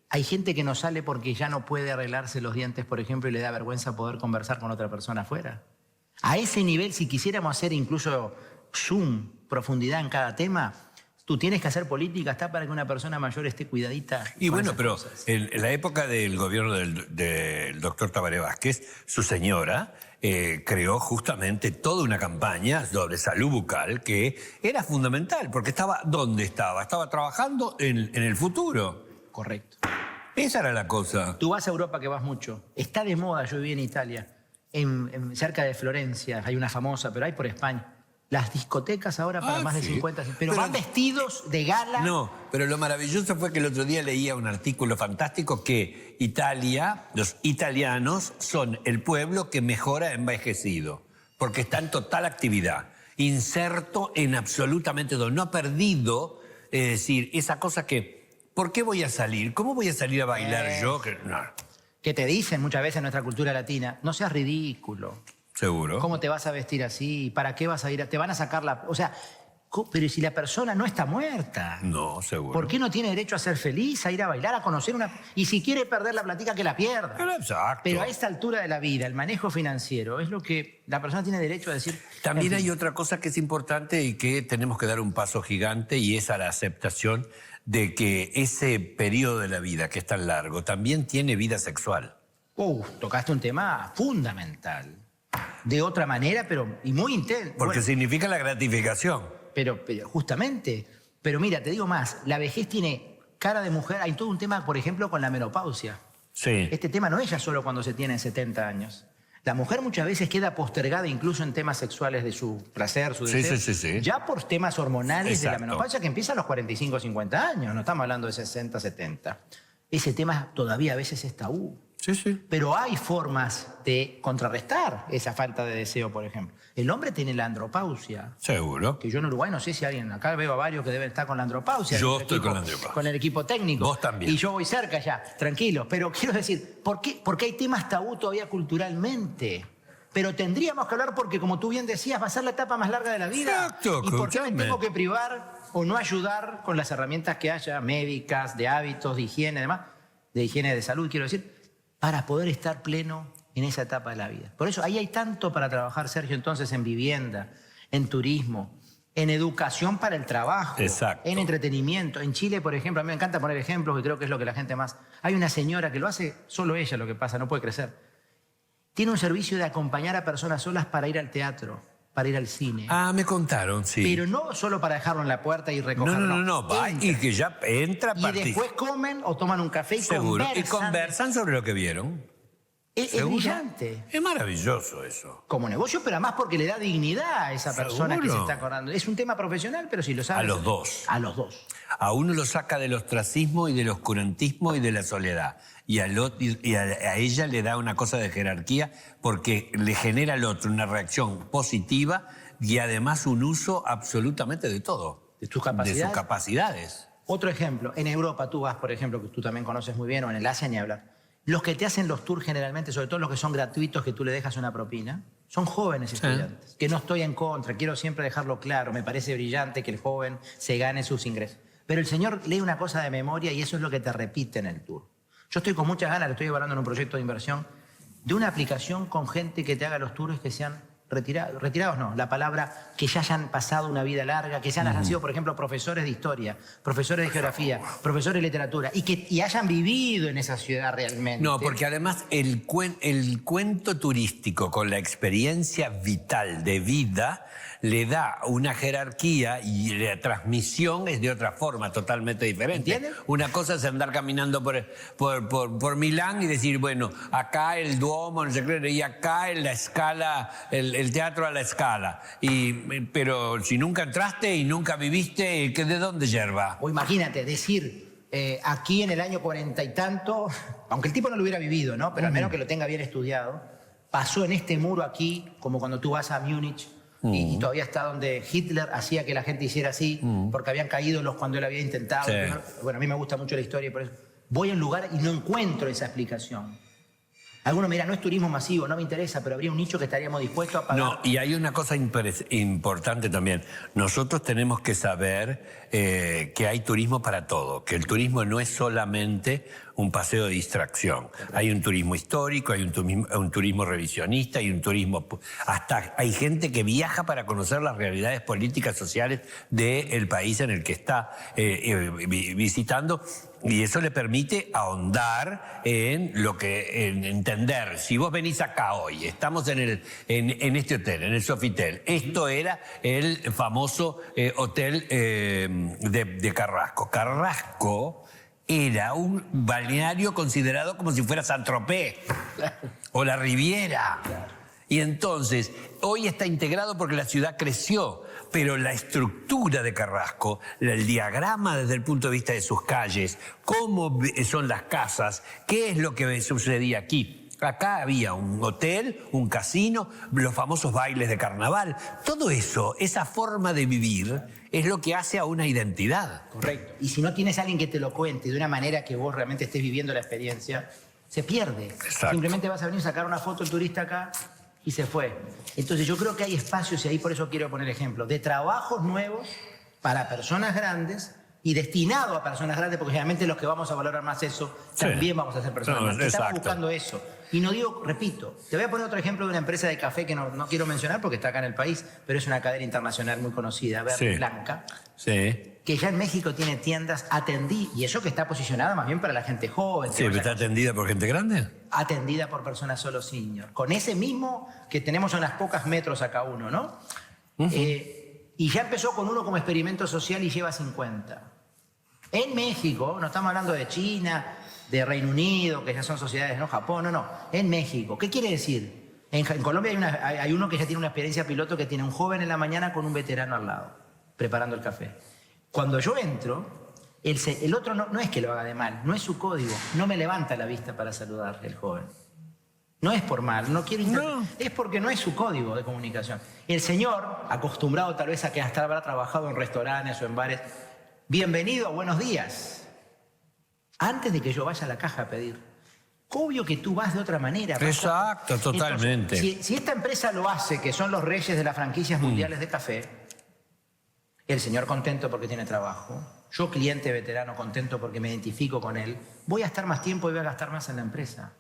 Hay gente que no sale porque ya no puede arreglarse los dientes, por ejemplo, y le da vergüenza poder conversar con otra persona afuera. A ese nivel, si quisiéramos hacer incluso Zoom, profundidad en cada tema, tú tienes que hacer política, está para que una persona mayor esté cuidadita. Y bueno, pero en la época del gobierno del doctor Tabaré Vázquez, su señora creó justamente toda una campaña sobre salud bucal que era fundamental, porque estaba, ¿dónde estaba? Estaba trabajando en el futuro. Correcto. Esa era la cosa. Tú vas a Europa, que vas mucho. Está de moda, yo viví en Italia, cerca de Florencia, hay una famosa, pero hay por España. Las discotecas ahora para más de 50, pero van vestidos de gala. No, pero lo maravilloso fue que el otro día leía un artículo fantástico que Italia, los italianos son el pueblo que mejor ha envejecido, porque está en total actividad, inserto en absolutamente todo. No ha perdido, es decir, esa cosa que, ¿por qué voy a salir? ¿Cómo voy a salir a bailar yo? Que te dicen muchas veces en nuestra cultura latina, no seas ridículo. Seguro. ¿Cómo te vas a vestir así? ¿Para qué vas a ir? Te van a sacar la... O sea, pero ¿y si la persona no está muerta? No, seguro. ¿Por qué no tiene derecho a ser feliz, a ir a bailar, a conocer una... Y si quiere perder la platica, que la pierda. Exacto. Pero a esta altura de la vida, el manejo financiero es lo que la persona tiene derecho a decir. También hay otra cosa que es importante y que tenemos que dar un paso gigante, y es a la aceptación de que ese periodo de la vida que es tan largo también tiene vida sexual. Tocaste un tema fundamental. De otra manera, pero y muy intenso. Porque significa la gratificación. Pero justamente, pero mira, te digo más, la vejez tiene cara de mujer, hay todo un tema, por ejemplo, con la menopausia. Sí. Este tema no es ya solo cuando se tienen 70 años. La mujer muchas veces queda postergada incluso en temas sexuales de su placer, su deseo. Sí. Ya por temas hormonales. Exacto. De la menopausia que empieza a los 45, 50 años, no estamos hablando de 60, 70. Ese tema todavía a veces es tabú. Sí. Pero hay formas de contrarrestar esa falta de deseo, por ejemplo. El hombre tiene la andropausia. Seguro. Que yo en Uruguay no sé si alguien, acá veo a varios que deben estar con la andropausia. Yo estoy con la andropausia. Con el equipo técnico. Vos también. Y yo voy cerca ya, tranquilo. Pero quiero decir, ¿por qué? Porque hay temas tabú todavía culturalmente. Pero tendríamos que hablar porque, como tú bien decías, va a ser la etapa más larga de la vida. Exacto, ¿Y por qué me escuchame. tengo que privar o no ayudar con las herramientas que haya, médicas, de hábitos, de higiene, además, de higiene de salud, quiero decir, para poder estar pleno en esa etapa de la vida? Por eso ahí hay tanto para trabajar, Sergio, entonces en vivienda, en turismo, en educación para el trabajo, Exacto. en entretenimiento. En Chile, por ejemplo, a mí me encanta poner ejemplos y creo que es lo que la gente más... Hay una señora que lo hace solo ella, lo que pasa, no puede crecer. Tiene un servicio de acompañar a personas solas para ir al teatro, para ir al cine. Ah, me contaron, sí. Pero no solo para dejarlo en la puerta y recogerlo. No, va y que ya entra, y después comen o toman un café y seguro. conversan. Y conversan sobre lo que vieron. Es brillante. Es maravilloso eso. Como negocio, pero además porque le da dignidad a esa persona Seguro. que se está acordando. Es un tema profesional, pero si lo sabes. A los dos. A los dos. A uno lo saca del ostracismo y del oscurantismo y de la soledad. Y a ella le da una cosa de jerarquía porque le genera al otro una reacción positiva y además un uso absolutamente de todo. De tus capacidades. De sus capacidades. Otro ejemplo, en Europa tú vas, por ejemplo, que tú también conoces muy bien, o en el Asia ni hablar. Los que te hacen los tours generalmente, sobre todo los que son gratuitos, que tú le dejas una propina, son jóvenes estudiantes. Que no estoy en contra, quiero siempre dejarlo claro. Me parece brillante que el joven se gane sus ingresos. Pero el señor lee una cosa de memoria y eso es lo que te repite en el tour. Yo estoy con muchas ganas, le estoy evaluando en un proyecto de inversión, de una aplicación con gente que te haga los tours que sean retirados no, la palabra que ya hayan pasado una vida larga, que ya hayan sido, por ejemplo, profesores de historia, profesores de geografía, profesores de literatura, y hayan vivido en esa ciudad realmente. No, porque además el cuento turístico con la experiencia vital de vida le da una jerarquía y la transmisión es de otra forma totalmente diferente. ¿Entiendes? Una cosa es andar caminando por Milán y decir, bueno, acá el Duomo, no sé qué, y acá en la Scala, el teatro a la Scala. Pero si nunca entraste y nunca viviste, ¿de dónde yerba? O imagínate, decir, aquí en el año 40 y tanto, aunque el tipo no lo hubiera vivido, ¿no? Pero al menos que lo tenga bien estudiado, pasó en este muro aquí, como cuando tú vas a Múnich, y todavía está donde Hitler hacía que la gente hiciera así, porque habían caído los cuando él había intentado. Sí. Bueno, a mí me gusta mucho la historia y por eso voy a un lugar y no encuentro esa explicación. Algunos me dirán, no es turismo masivo, no me interesa, pero habría un nicho que estaríamos dispuestos a pagar. No, y hay una cosa importante también. Nosotros tenemos que saber que hay turismo para todo, que el turismo no es solamente un paseo de distracción. Hay un turismo histórico, hay un turismo revisionista, hay un turismo... Hasta hay gente que viaja para conocer las realidades políticas, sociales del país en el que está visitando. Y eso le permite ahondar en lo que, en entender. Si vos venís acá hoy, estamos en este hotel, en el Sofitel. Esto era el famoso hotel de Carrasco. Carrasco era un balneario considerado como si fuera Saint-Tropez o la Riviera. Y entonces, hoy está integrado porque la ciudad creció, pero la estructura de Carrasco, el diagrama desde el punto de vista de sus calles, cómo son las casas, qué es lo que sucedía aquí. Acá había un hotel, un casino, los famosos bailes de carnaval. Todo eso, esa forma de vivir, es lo que hace a una identidad. Correcto. Y si no tienes a alguien que te lo cuente de una manera que vos realmente estés viviendo la experiencia, se pierde. Exacto. Simplemente vas a venir a sacar una foto del turista acá y se fue. Entonces yo creo que hay espacios, y ahí por eso quiero poner ejemplos, de trabajos nuevos para personas grandes y destinado a personas grandes, porque generalmente los que vamos a valorar más eso, también vamos a ser personas grandes. Estamos buscando eso. Y no digo, repito, te voy a poner otro ejemplo de una empresa de café que no quiero mencionar porque está acá en el país, pero es una cadena internacional muy conocida, Verde Blanca, que ya en México tiene tiendas y eso que está posicionada más bien para la gente joven. Sí, pero está atendida por gente grande. Atendida por personas solo senior. Con ese mismo que tenemos a unas pocas metros acá uno, ¿no? Y ya empezó con uno como experimento social y lleva 50. En México, no estamos hablando de China, de Reino Unido, que ya son sociedades, no Japón, no. En México. ¿Qué quiere decir? En Colombia hay uno que ya tiene una experiencia piloto que tiene un joven en la mañana con un veterano al lado, preparando el café. Cuando yo entro, el otro no es que lo haga de mal, no es su código, no me levanta la vista para saludar el joven. No es por mal, no quiero es porque no es su código de comunicación. El señor, acostumbrado tal vez a que hasta habrá trabajado en restaurantes o en bares, bienvenido, buenos días. Antes de que yo vaya a la caja a pedir. Obvio que tú vas de otra manera. Exacto, totalmente. Entonces, si esta empresa lo hace, que son los reyes de las franquicias mundiales de café, el señor contento porque tiene trabajo, yo cliente veterano contento porque me identifico con él, voy a estar más tiempo y voy a gastar más en la empresa.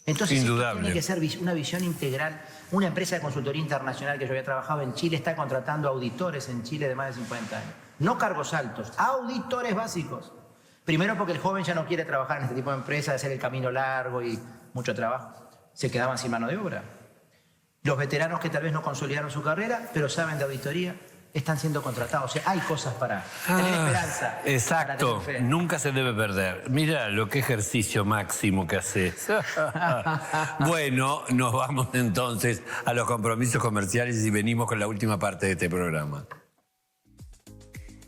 Entonces, tiene que ser una visión integral. Una empresa de consultoría internacional que yo había trabajado en Chile está contratando auditores en Chile de más de 50 años. No cargos altos, auditores básicos. Primero porque el joven ya no quiere trabajar en este tipo de empresas, hacer el camino largo y mucho trabajo. Se quedaban sin mano de obra. Los veteranos que tal vez no consolidaron su carrera, pero saben de auditoría, están siendo contratados. O sea, hay cosas para tener esperanza. Exacto, para tener fe. Nunca se debe perder. Mira lo que ejercicio máximo que haces. Bueno, nos vamos entonces a los compromisos comerciales y venimos con la última parte de este programa.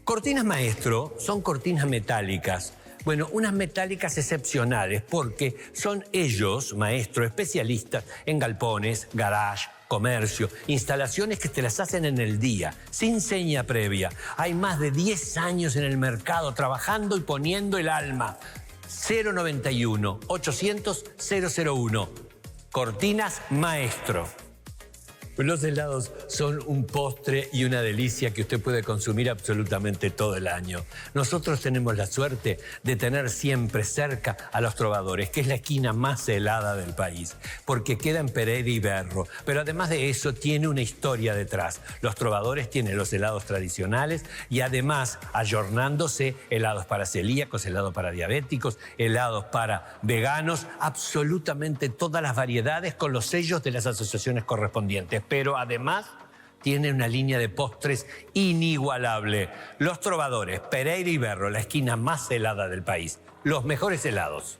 Cortinas Maestro son cortinas metálicas. Bueno, unas metálicas excepcionales porque son ellos, Maestro, especialistas en galpones, garage, comercio, instalaciones que te las hacen en el día, sin seña previa. Hay más de 10 años en el mercado trabajando y poniendo el alma. 091 800 001. Cortinas Maestro. Los helados son un postre y una delicia que usted puede consumir absolutamente todo el año. Nosotros tenemos la suerte de tener siempre cerca a Los Trovadores, que es la esquina más helada del país, porque queda en Pereira y Berro. Pero además de eso, tiene una historia detrás. Los Trovadores tienen los helados tradicionales y además, ayornándose, helados para celíacos, helados para diabéticos, helados para veganos, absolutamente todas las variedades con los sellos de las asociaciones correspondientes. Pero además tiene una línea de postres inigualable. Los Trovadores, Pereira y Berro, la esquina más helada del país. Los mejores helados.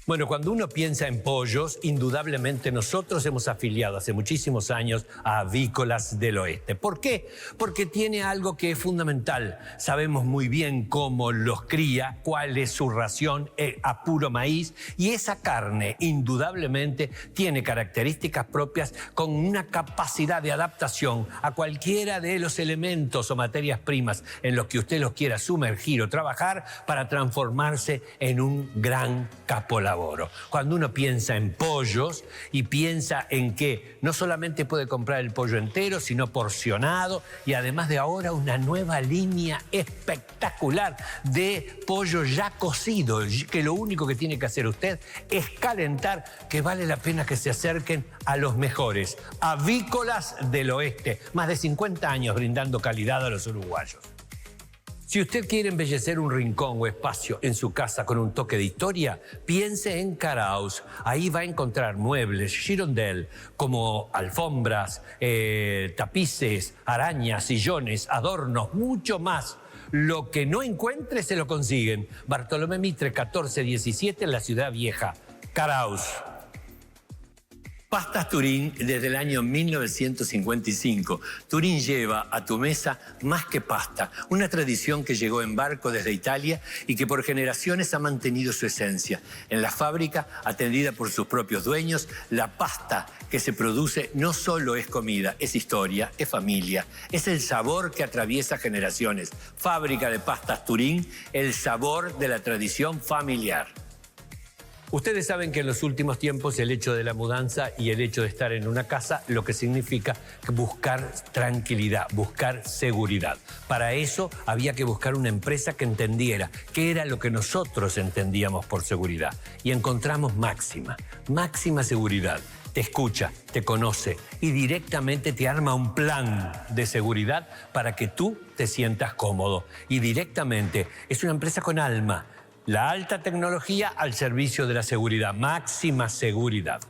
Bueno, cuando uno piensa en pollos, indudablemente nosotros hemos afiliado hace muchísimos años a Avícolas del Oeste. ¿Por qué? Porque tiene algo que es fundamental. Sabemos muy bien cómo los cría, cuál es su ración a puro maíz, y esa carne indudablemente tiene características propias con una capacidad de adaptación a cualquiera de los elementos o materias primas en los que usted los quiera sumergir o trabajar para transformarse en un gran capolaboro. Cuando uno piensa en pollos y piensa en que no solamente puede comprar el pollo entero, sino porcionado, y además de ahora una nueva línea espectacular de pollo ya cocido, que lo único que tiene que hacer usted es calentar, que vale la pena que se acerquen a los mejores. Avícolas del Oeste, más de 50 años brindando calidad a los uruguayos. Si usted quiere embellecer un rincón o espacio en su casa con un toque de historia, piense en Caraus. Ahí va a encontrar muebles Girondel, como alfombras, tapices, arañas, sillones, adornos, mucho más. Lo que no encuentre se lo consiguen. Bartolomé Mitre 1417 en la Ciudad Vieja. Caraus. Pastas Turín desde el año 1955. Turín lleva a tu mesa más que pasta, una tradición que llegó en barco desde Italia y que por generaciones ha mantenido su esencia. En la fábrica, atendida por sus propios dueños, la pasta que se produce no solo es comida, es historia, es familia, es el sabor que atraviesa generaciones. Fábrica de Pastas Turín, el sabor de la tradición familiar. Ustedes saben que en los últimos tiempos el hecho de la mudanza y el hecho de estar en una casa, lo que significa buscar tranquilidad, buscar seguridad. Para eso había que buscar una empresa que entendiera qué era lo que nosotros entendíamos por seguridad. Y encontramos Máxima, Máxima Seguridad. Te escucha, te conoce y directamente te arma un plan de seguridad para que tú te sientas cómodo. Y directamente es una empresa con alma. La alta tecnología al servicio de la seguridad, Máxima Seguridad.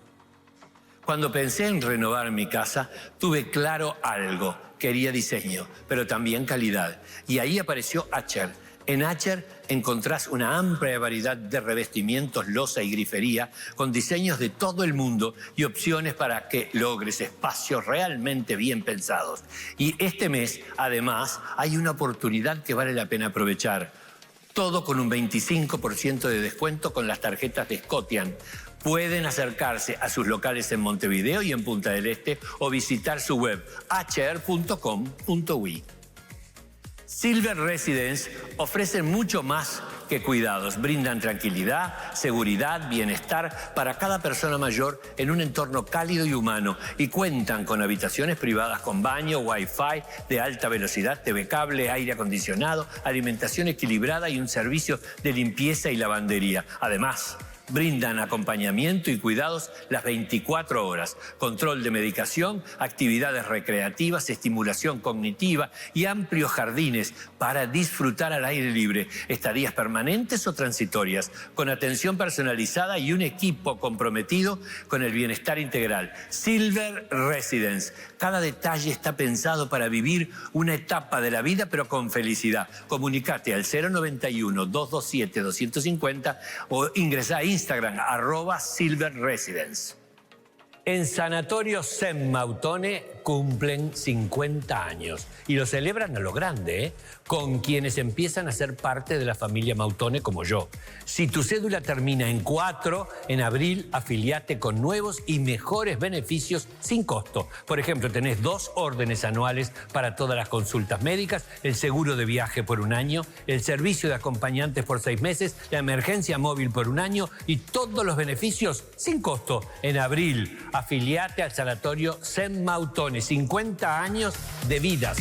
Cuando pensé en renovar mi casa, tuve claro algo. Quería diseño, pero también calidad. Y ahí apareció Acher. En Acher encontrás una amplia variedad de revestimientos, loza y grifería, con diseños de todo el mundo y opciones para que logres espacios realmente bien pensados. Y este mes, además, hay una oportunidad que vale la pena aprovechar. Todo con un 25% de descuento con las tarjetas de Scotian. Pueden acercarse a sus locales en Montevideo y en Punta del Este o visitar su web acher.com.uy. Silver Residence ofrece mucho más que cuidados. Brindan tranquilidad, seguridad, bienestar para cada persona mayor en un entorno cálido y humano. Y cuentan con habitaciones privadas con baño, wifi de alta velocidad, TV cable, aire acondicionado, alimentación equilibrada y un servicio de limpieza y lavandería. Además, brindan acompañamiento y cuidados las 24 horas, control de medicación, actividades recreativas, estimulación cognitiva y amplios jardines para disfrutar al aire libre, estadías permanentes o transitorias, con atención personalizada y un equipo comprometido con el bienestar integral. Silver Residence. Cada detalle está pensado para vivir una etapa de la vida, pero con felicidad. Comunicate al 091-227-250 o ingresa a Instagram, @silverresidence. En Sanatorio Zen Mautone cumplen 50 años y lo celebran a lo grande, con quienes empiezan a ser parte de la familia Mautone como yo. Si tu cédula termina en 4, en abril afiliate con nuevos y mejores beneficios sin costo. Por ejemplo, tenés 2 órdenes anuales para todas las consultas médicas, el seguro de viaje por 1 año, el servicio de acompañantes por 6 meses, la emergencia móvil por 1 año y todos los beneficios sin costo. En abril, afiliate al Sanatorio Zen Mautone. 50 años de vidas.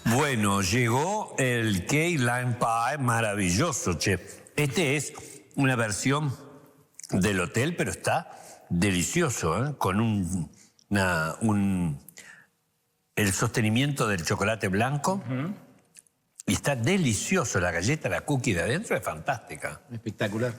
Bueno, llegó el Key Lime Pie maravilloso, che. Este es una versión del hotel, pero está delicioso, ¿eh? Con el sostenimiento del chocolate blanco. Y está delicioso. La galleta, la cookie de adentro es fantástica. Espectacular.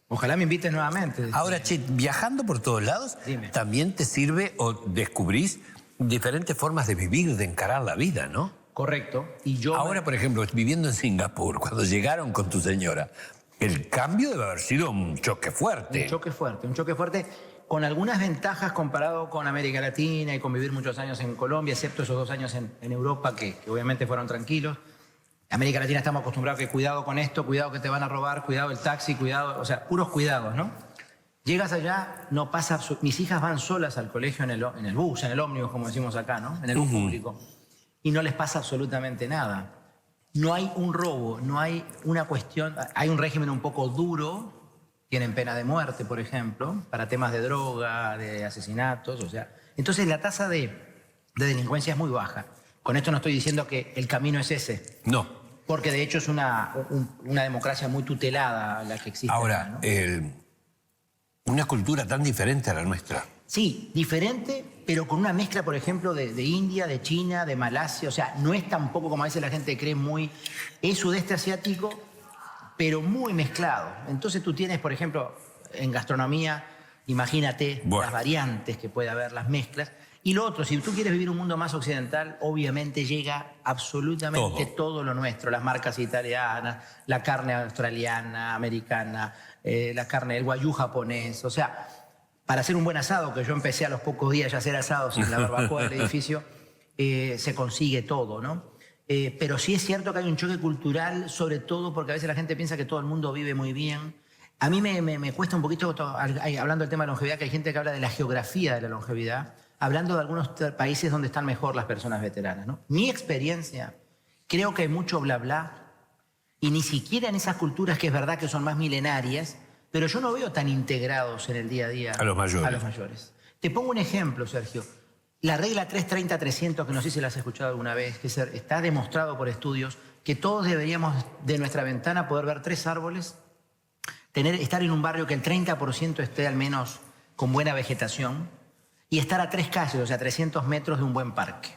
Ojalá me invites nuevamente. Ahora, che, viajando por todos lados, Dime. también te sirve o descubrís diferentes formas de vivir, de encarar la vida, ¿no? Correcto. Y yo Ahora, por ejemplo, viviendo en Singapur, cuando llegaron con tu señora, el cambio debe haber sido un choque fuerte. Un choque fuerte, con algunas ventajas comparado con América Latina y con vivir muchos años en Colombia, excepto esos 2 años en Europa que obviamente fueron tranquilos. En América Latina estamos acostumbrados a que cuidado con esto, cuidado que te van a robar, cuidado el taxi, cuidado, o sea, puros cuidados, ¿no? Llegas allá, no pasa, mis hijas van solas al colegio en el bus, en el ómnibus, como decimos acá, ¿no? En el bus público. Y no les pasa absolutamente nada. No hay un robo, no hay una cuestión, hay un régimen un poco duro. Tienen pena de muerte, por ejemplo, para temas de droga, de asesinatos, o sea. Entonces la tasa de delincuencia es muy baja. Con esto no estoy diciendo que el camino es ese. No. Porque de hecho es una democracia muy tutelada la que existe. Ahora, acá, ¿no? Una cultura tan diferente a la nuestra. Sí, diferente, pero con una mezcla, por ejemplo, de India, de China, de Malasia. O sea, no es tampoco, como a veces la gente cree, es sudeste asiático, pero muy mezclado. Entonces tú tienes, por ejemplo, en gastronomía, imagínate las variantes que puede haber, las mezclas. Y lo otro, si tú quieres vivir un mundo más occidental, obviamente llega absolutamente todo lo nuestro. Las marcas italianas, la carne australiana, americana, la carne del wagyu japonés. O sea, para hacer un buen asado, que yo empecé a los pocos días ya a hacer asados en la barbacoa del edificio, se consigue todo, ¿no? Pero sí es cierto que hay un choque cultural, sobre todo porque a veces la gente piensa que todo el mundo vive muy bien. A mí me cuesta un poquito, hablando del tema de longevidad, que hay gente que habla de la geografía de la longevidad, hablando de algunos países donde están mejor las personas veteranas, ¿no? Mi experiencia, creo que hay mucho bla bla, y ni siquiera en esas culturas que es verdad que son más milenarias, pero yo no veo tan integrados en el día a día a los mayores. A los mayores. Te pongo un ejemplo, Sergio. La regla 330-300, que no sé si la has escuchado alguna vez, que está demostrado por estudios, que todos deberíamos de nuestra ventana poder ver 3 árboles, estar en un barrio que el 30% esté al menos con buena vegetación, y estar a 3 calles, o sea, 300 metros de un buen parque.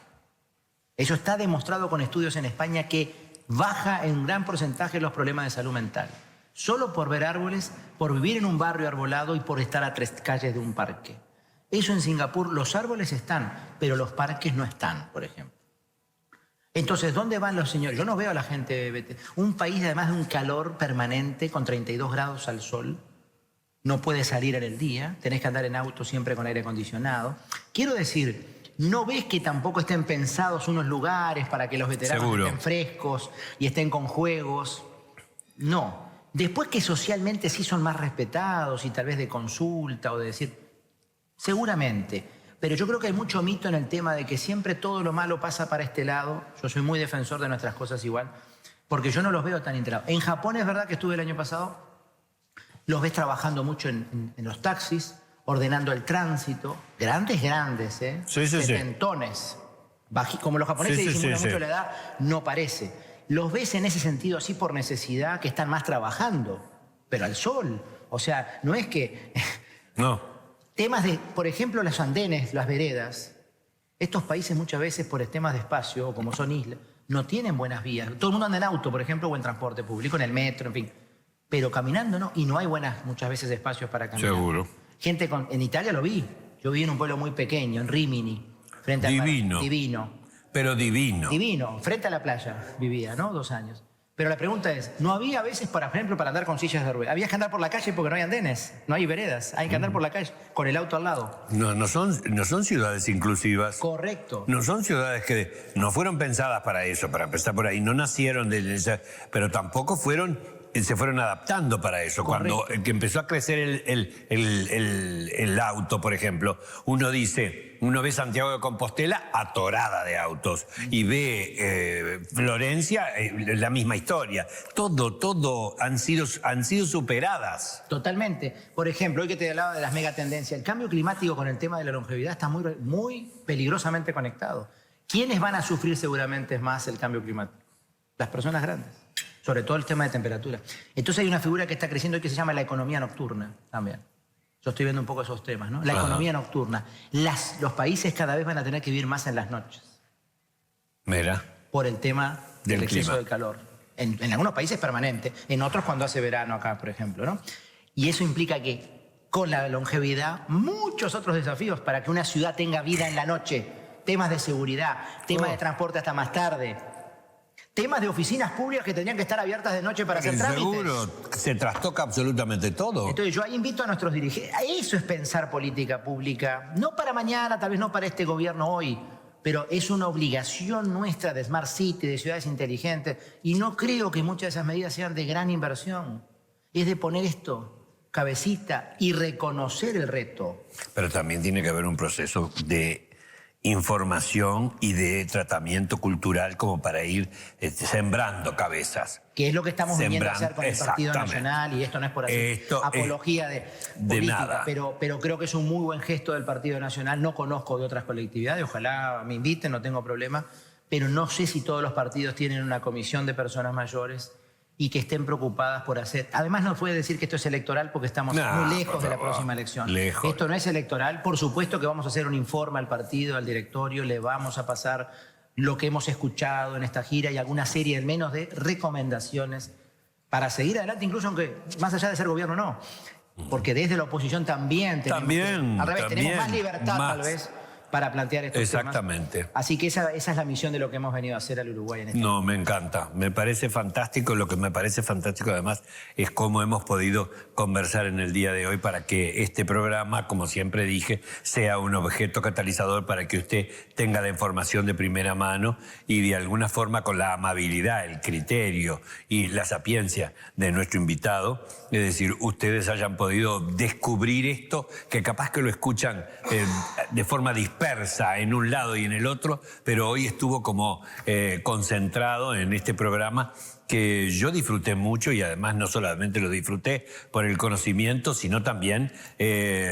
Eso está demostrado con estudios en España que baja en un gran porcentaje los problemas de salud mental. Solo por ver árboles, por vivir en un barrio arbolado y por estar a 3 calles de un parque. Eso en Singapur, los árboles están, pero los parques no están, por ejemplo. Entonces, ¿dónde van los señores? Yo no veo a la gente... Un país además de un calor permanente con 32 grados al sol. No puedes salir en el día, tenés que andar en auto siempre con aire acondicionado. Quiero decir, ¿no ves que tampoco estén pensados unos lugares para que los veteranos estén frescos y estén con juegos? No. Después que socialmente sí son más respetados y tal vez de consulta o de decir... Seguramente, pero yo creo que hay mucho mito en el tema de que siempre todo lo malo pasa para este lado. Yo soy muy defensor de nuestras cosas igual, porque yo no los veo tan integrados. En Japón es verdad que estuve el año pasado... Los ves trabajando mucho en los taxis, ordenando el tránsito. Grandes, ¿eh? Sí, sí, setentones. Como los japoneses disimulan mucho la edad, no parece. Los ves en ese sentido así por necesidad, que están más trabajando, pero al sol. O sea, no es que... No. Temas de, por ejemplo, los andenes, las veredas. Estos países muchas veces por temas de espacio, como son islas, no tienen buenas vías. Todo el mundo anda en auto, por ejemplo, o en transporte público, en el metro, en fin. Pero caminando no, y no hay muchas veces espacios para caminar. Seguro. Gente en Italia lo vi. Yo viví en un pueblo muy pequeño, en Rimini. Frente Divino. Divino. Pero divino. Divino, frente a la playa vivía, ¿no? 2 años. Pero la pregunta es, ¿no había a veces, por ejemplo, para andar con sillas de ruedas? Había que andar por la calle porque no hay andenes, no hay veredas. Hay que andar por la calle con el auto al lado. No son ciudades inclusivas. Correcto. No son ciudades que no fueron pensadas para eso, para empezar por ahí. No nacieron pero tampoco se fueron adaptando para eso. Correcto. Cuando que empezó a crecer el auto, por ejemplo, uno ve Santiago de Compostela atorada de autos y ve Florencia, la misma historia. Todo han sido superadas. Totalmente. Por ejemplo, hoy que te hablaba de las megatendencias, el cambio climático con el tema de la longevidad está muy peligrosamente conectado. ¿Quiénes van a sufrir seguramente más el cambio climático? Las personas grandes. Sobre todo el tema de temperatura. Entonces hay una figura que está creciendo hoy que se llama la economía nocturna también. Yo estoy viendo un poco esos temas, ¿no? La economía nocturna. Los países cada vez van a tener que vivir más en las noches. Mira. Por el tema del exceso clima. del calor. En algunos países permanente, en otros cuando hace verano acá, por ejemplo, ¿no? Y eso implica que con la longevidad, muchos otros desafíos para que una ciudad tenga vida en la noche. Temas de seguridad, temas de transporte hasta más tarde. Temas de oficinas públicas que tendrían que estar abiertas de noche para hacer trámites. Seguro, se trastoca absolutamente todo. Entonces yo ahí invito a nuestros dirigentes, eso es pensar política pública, no para mañana, tal vez no para este gobierno hoy, pero es una obligación nuestra de Smart City, de ciudades inteligentes, y no creo que muchas de esas medidas sean de gran inversión. Es de poner esto, cabecita, y reconocer el reto. Pero también tiene que haber un proceso de información y de tratamiento cultural como para ir sembrando cabezas. Que es lo que estamos viniendo a hacer con el Partido Nacional, y esto no es por hacer apología de política, nada. Pero creo que es un muy buen gesto del Partido Nacional. No conozco de otras colectividades, ojalá me inviten, no tengo problema, pero no sé si todos los partidos tienen una comisión de personas mayores y que estén preocupadas por hacer. Además no puede decir que esto es electoral porque estamos muy lejos de la próxima elección. Lejos. Esto no es electoral. Por supuesto que vamos a hacer un informe al partido, al directorio, le vamos a pasar lo que hemos escuchado en esta gira y alguna serie al menos de recomendaciones para seguir adelante, incluso aunque más allá de ser gobierno no. Porque desde la oposición también tenemos, al revés, tenemos más libertad tal vez para plantear estos Exactamente. temas. Así que esa es la misión de lo que hemos venido a hacer al Uruguay en este No, me encanta, me parece fantástico. Lo que me parece fantástico además es cómo hemos podido conversar en el día de hoy para que este programa, como siempre dije, sea un objeto catalizador para que usted tenga la información de primera mano y de alguna forma con la amabilidad, el criterio y la sapiencia de nuestro invitado, es decir, ustedes hayan podido descubrir esto que capaz que lo escuchan de forma dispersa en un lado y en el otro, pero hoy estuvo como concentrado en este programa que yo disfruté mucho y además no solamente lo disfruté por el conocimiento, sino también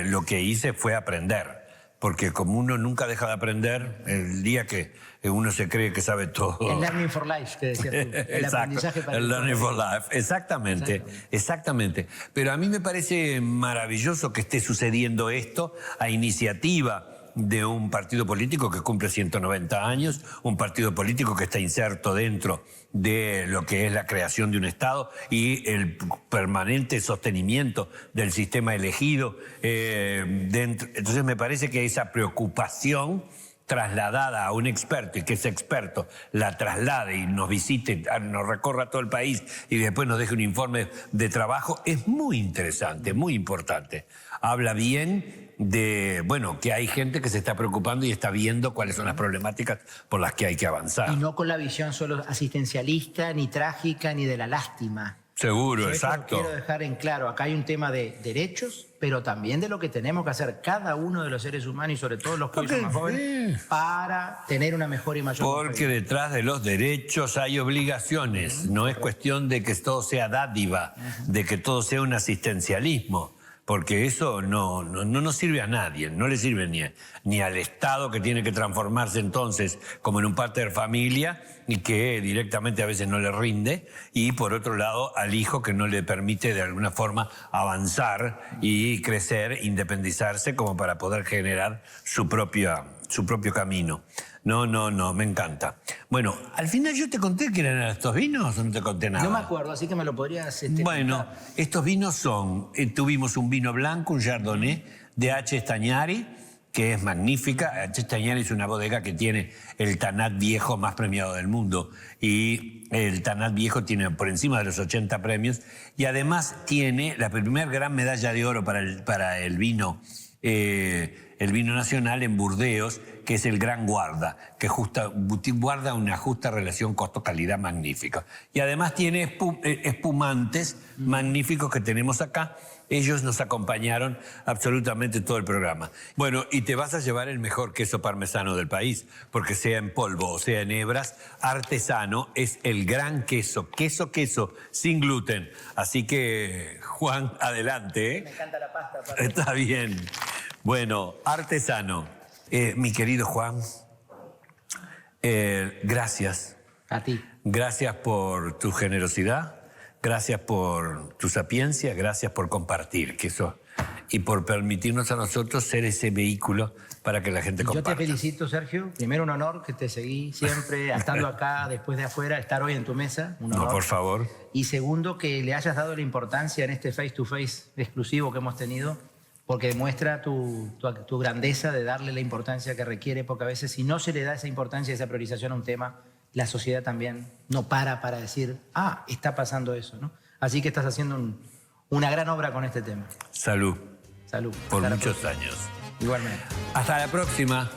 lo que hice fue aprender. Porque como uno nunca deja de aprender, el día que uno se cree que sabe todo... El learning for life, que decías tú. El aprendizaje para el learning for life, exactamente. Pero a mí me parece maravilloso que esté sucediendo esto a iniciativa de un partido político que cumple 190 años, un partido político que está inserto dentro de lo que es la creación de un Estado y el permanente sostenimiento del sistema elegido. Entonces me parece que esa preocupación trasladada a un experto y que ese experto la traslade y nos visite, nos recorra todo el país y después nos deje un informe de trabajo, es muy interesante, muy importante. Habla bien de, bueno, que hay gente que se está preocupando y está viendo cuáles son las problemáticas por las que hay que avanzar. Y no con la visión solo asistencialista, ni trágica, ni de la lástima. Seguro, Yo exacto. Quiero dejar en claro, acá hay un tema de derechos, pero también de lo que tenemos que hacer cada uno de los seres humanos y sobre todo los que hoy son más jóvenes para tener una mejor y mayor Porque prosperidad. detrás de los derechos hay obligaciones. No es cuestión de que todo sea dádiva, de que todo sea un asistencialismo. Porque eso no nos sirve a nadie, no le sirve ni al Estado, que tiene que transformarse entonces como en un padre de familia y que directamente a veces no le rinde, y por otro lado al hijo, que no le permite de alguna forma avanzar y crecer, independizarse como para poder generar su propio camino. No, me encanta. Bueno, al final yo te conté que eran estos vinos o no te conté nada. No me acuerdo, así que me lo podrías... Bueno, contar. estos vinos son, tuvimos un vino blanco, un Chardonnay de H. Stagnari, que es magnífica. H. Stagnari es una bodega que tiene el Tanat viejo más premiado del mundo, y el Tanat viejo tiene por encima de los 80 premios, y además tiene la primera gran medalla de oro para el vino nacional en Burdeos, que es el Gran Guarda, que guarda una justa relación costo-calidad magnífica. Y además tiene espumantes magníficos que tenemos acá. Ellos nos acompañaron absolutamente todo el programa. Bueno, y te vas a llevar el mejor queso parmesano del país, porque sea en polvo o sea en hebras, Artesano es el gran queso, sin gluten. Así que, Juan, adelante, ¿eh? Me encanta la pasta. Está bien. Bueno, Artesano. Mi querido Juan, gracias. A ti. Gracias por tu generosidad, gracias por tu sapiencia, gracias por compartir y por permitirnos a nosotros ser ese vehículo para que la gente comparta. Yo te felicito, Sergio. Primero, un honor que te seguí siempre, estando acá, después de afuera, estar hoy en tu mesa. Un honor. No, por favor. Y segundo, que le hayas dado la importancia en este face-to-face exclusivo que hemos tenido, porque demuestra tu grandeza de darle la importancia que requiere, porque a veces si no se le da esa importancia, esa priorización a un tema, la sociedad también no para decir, está pasando eso, ¿no? Así que estás haciendo una gran obra con este tema. Salud. Salud. Por Hasta la muchos próxima. años. Igualmente. Hasta la próxima.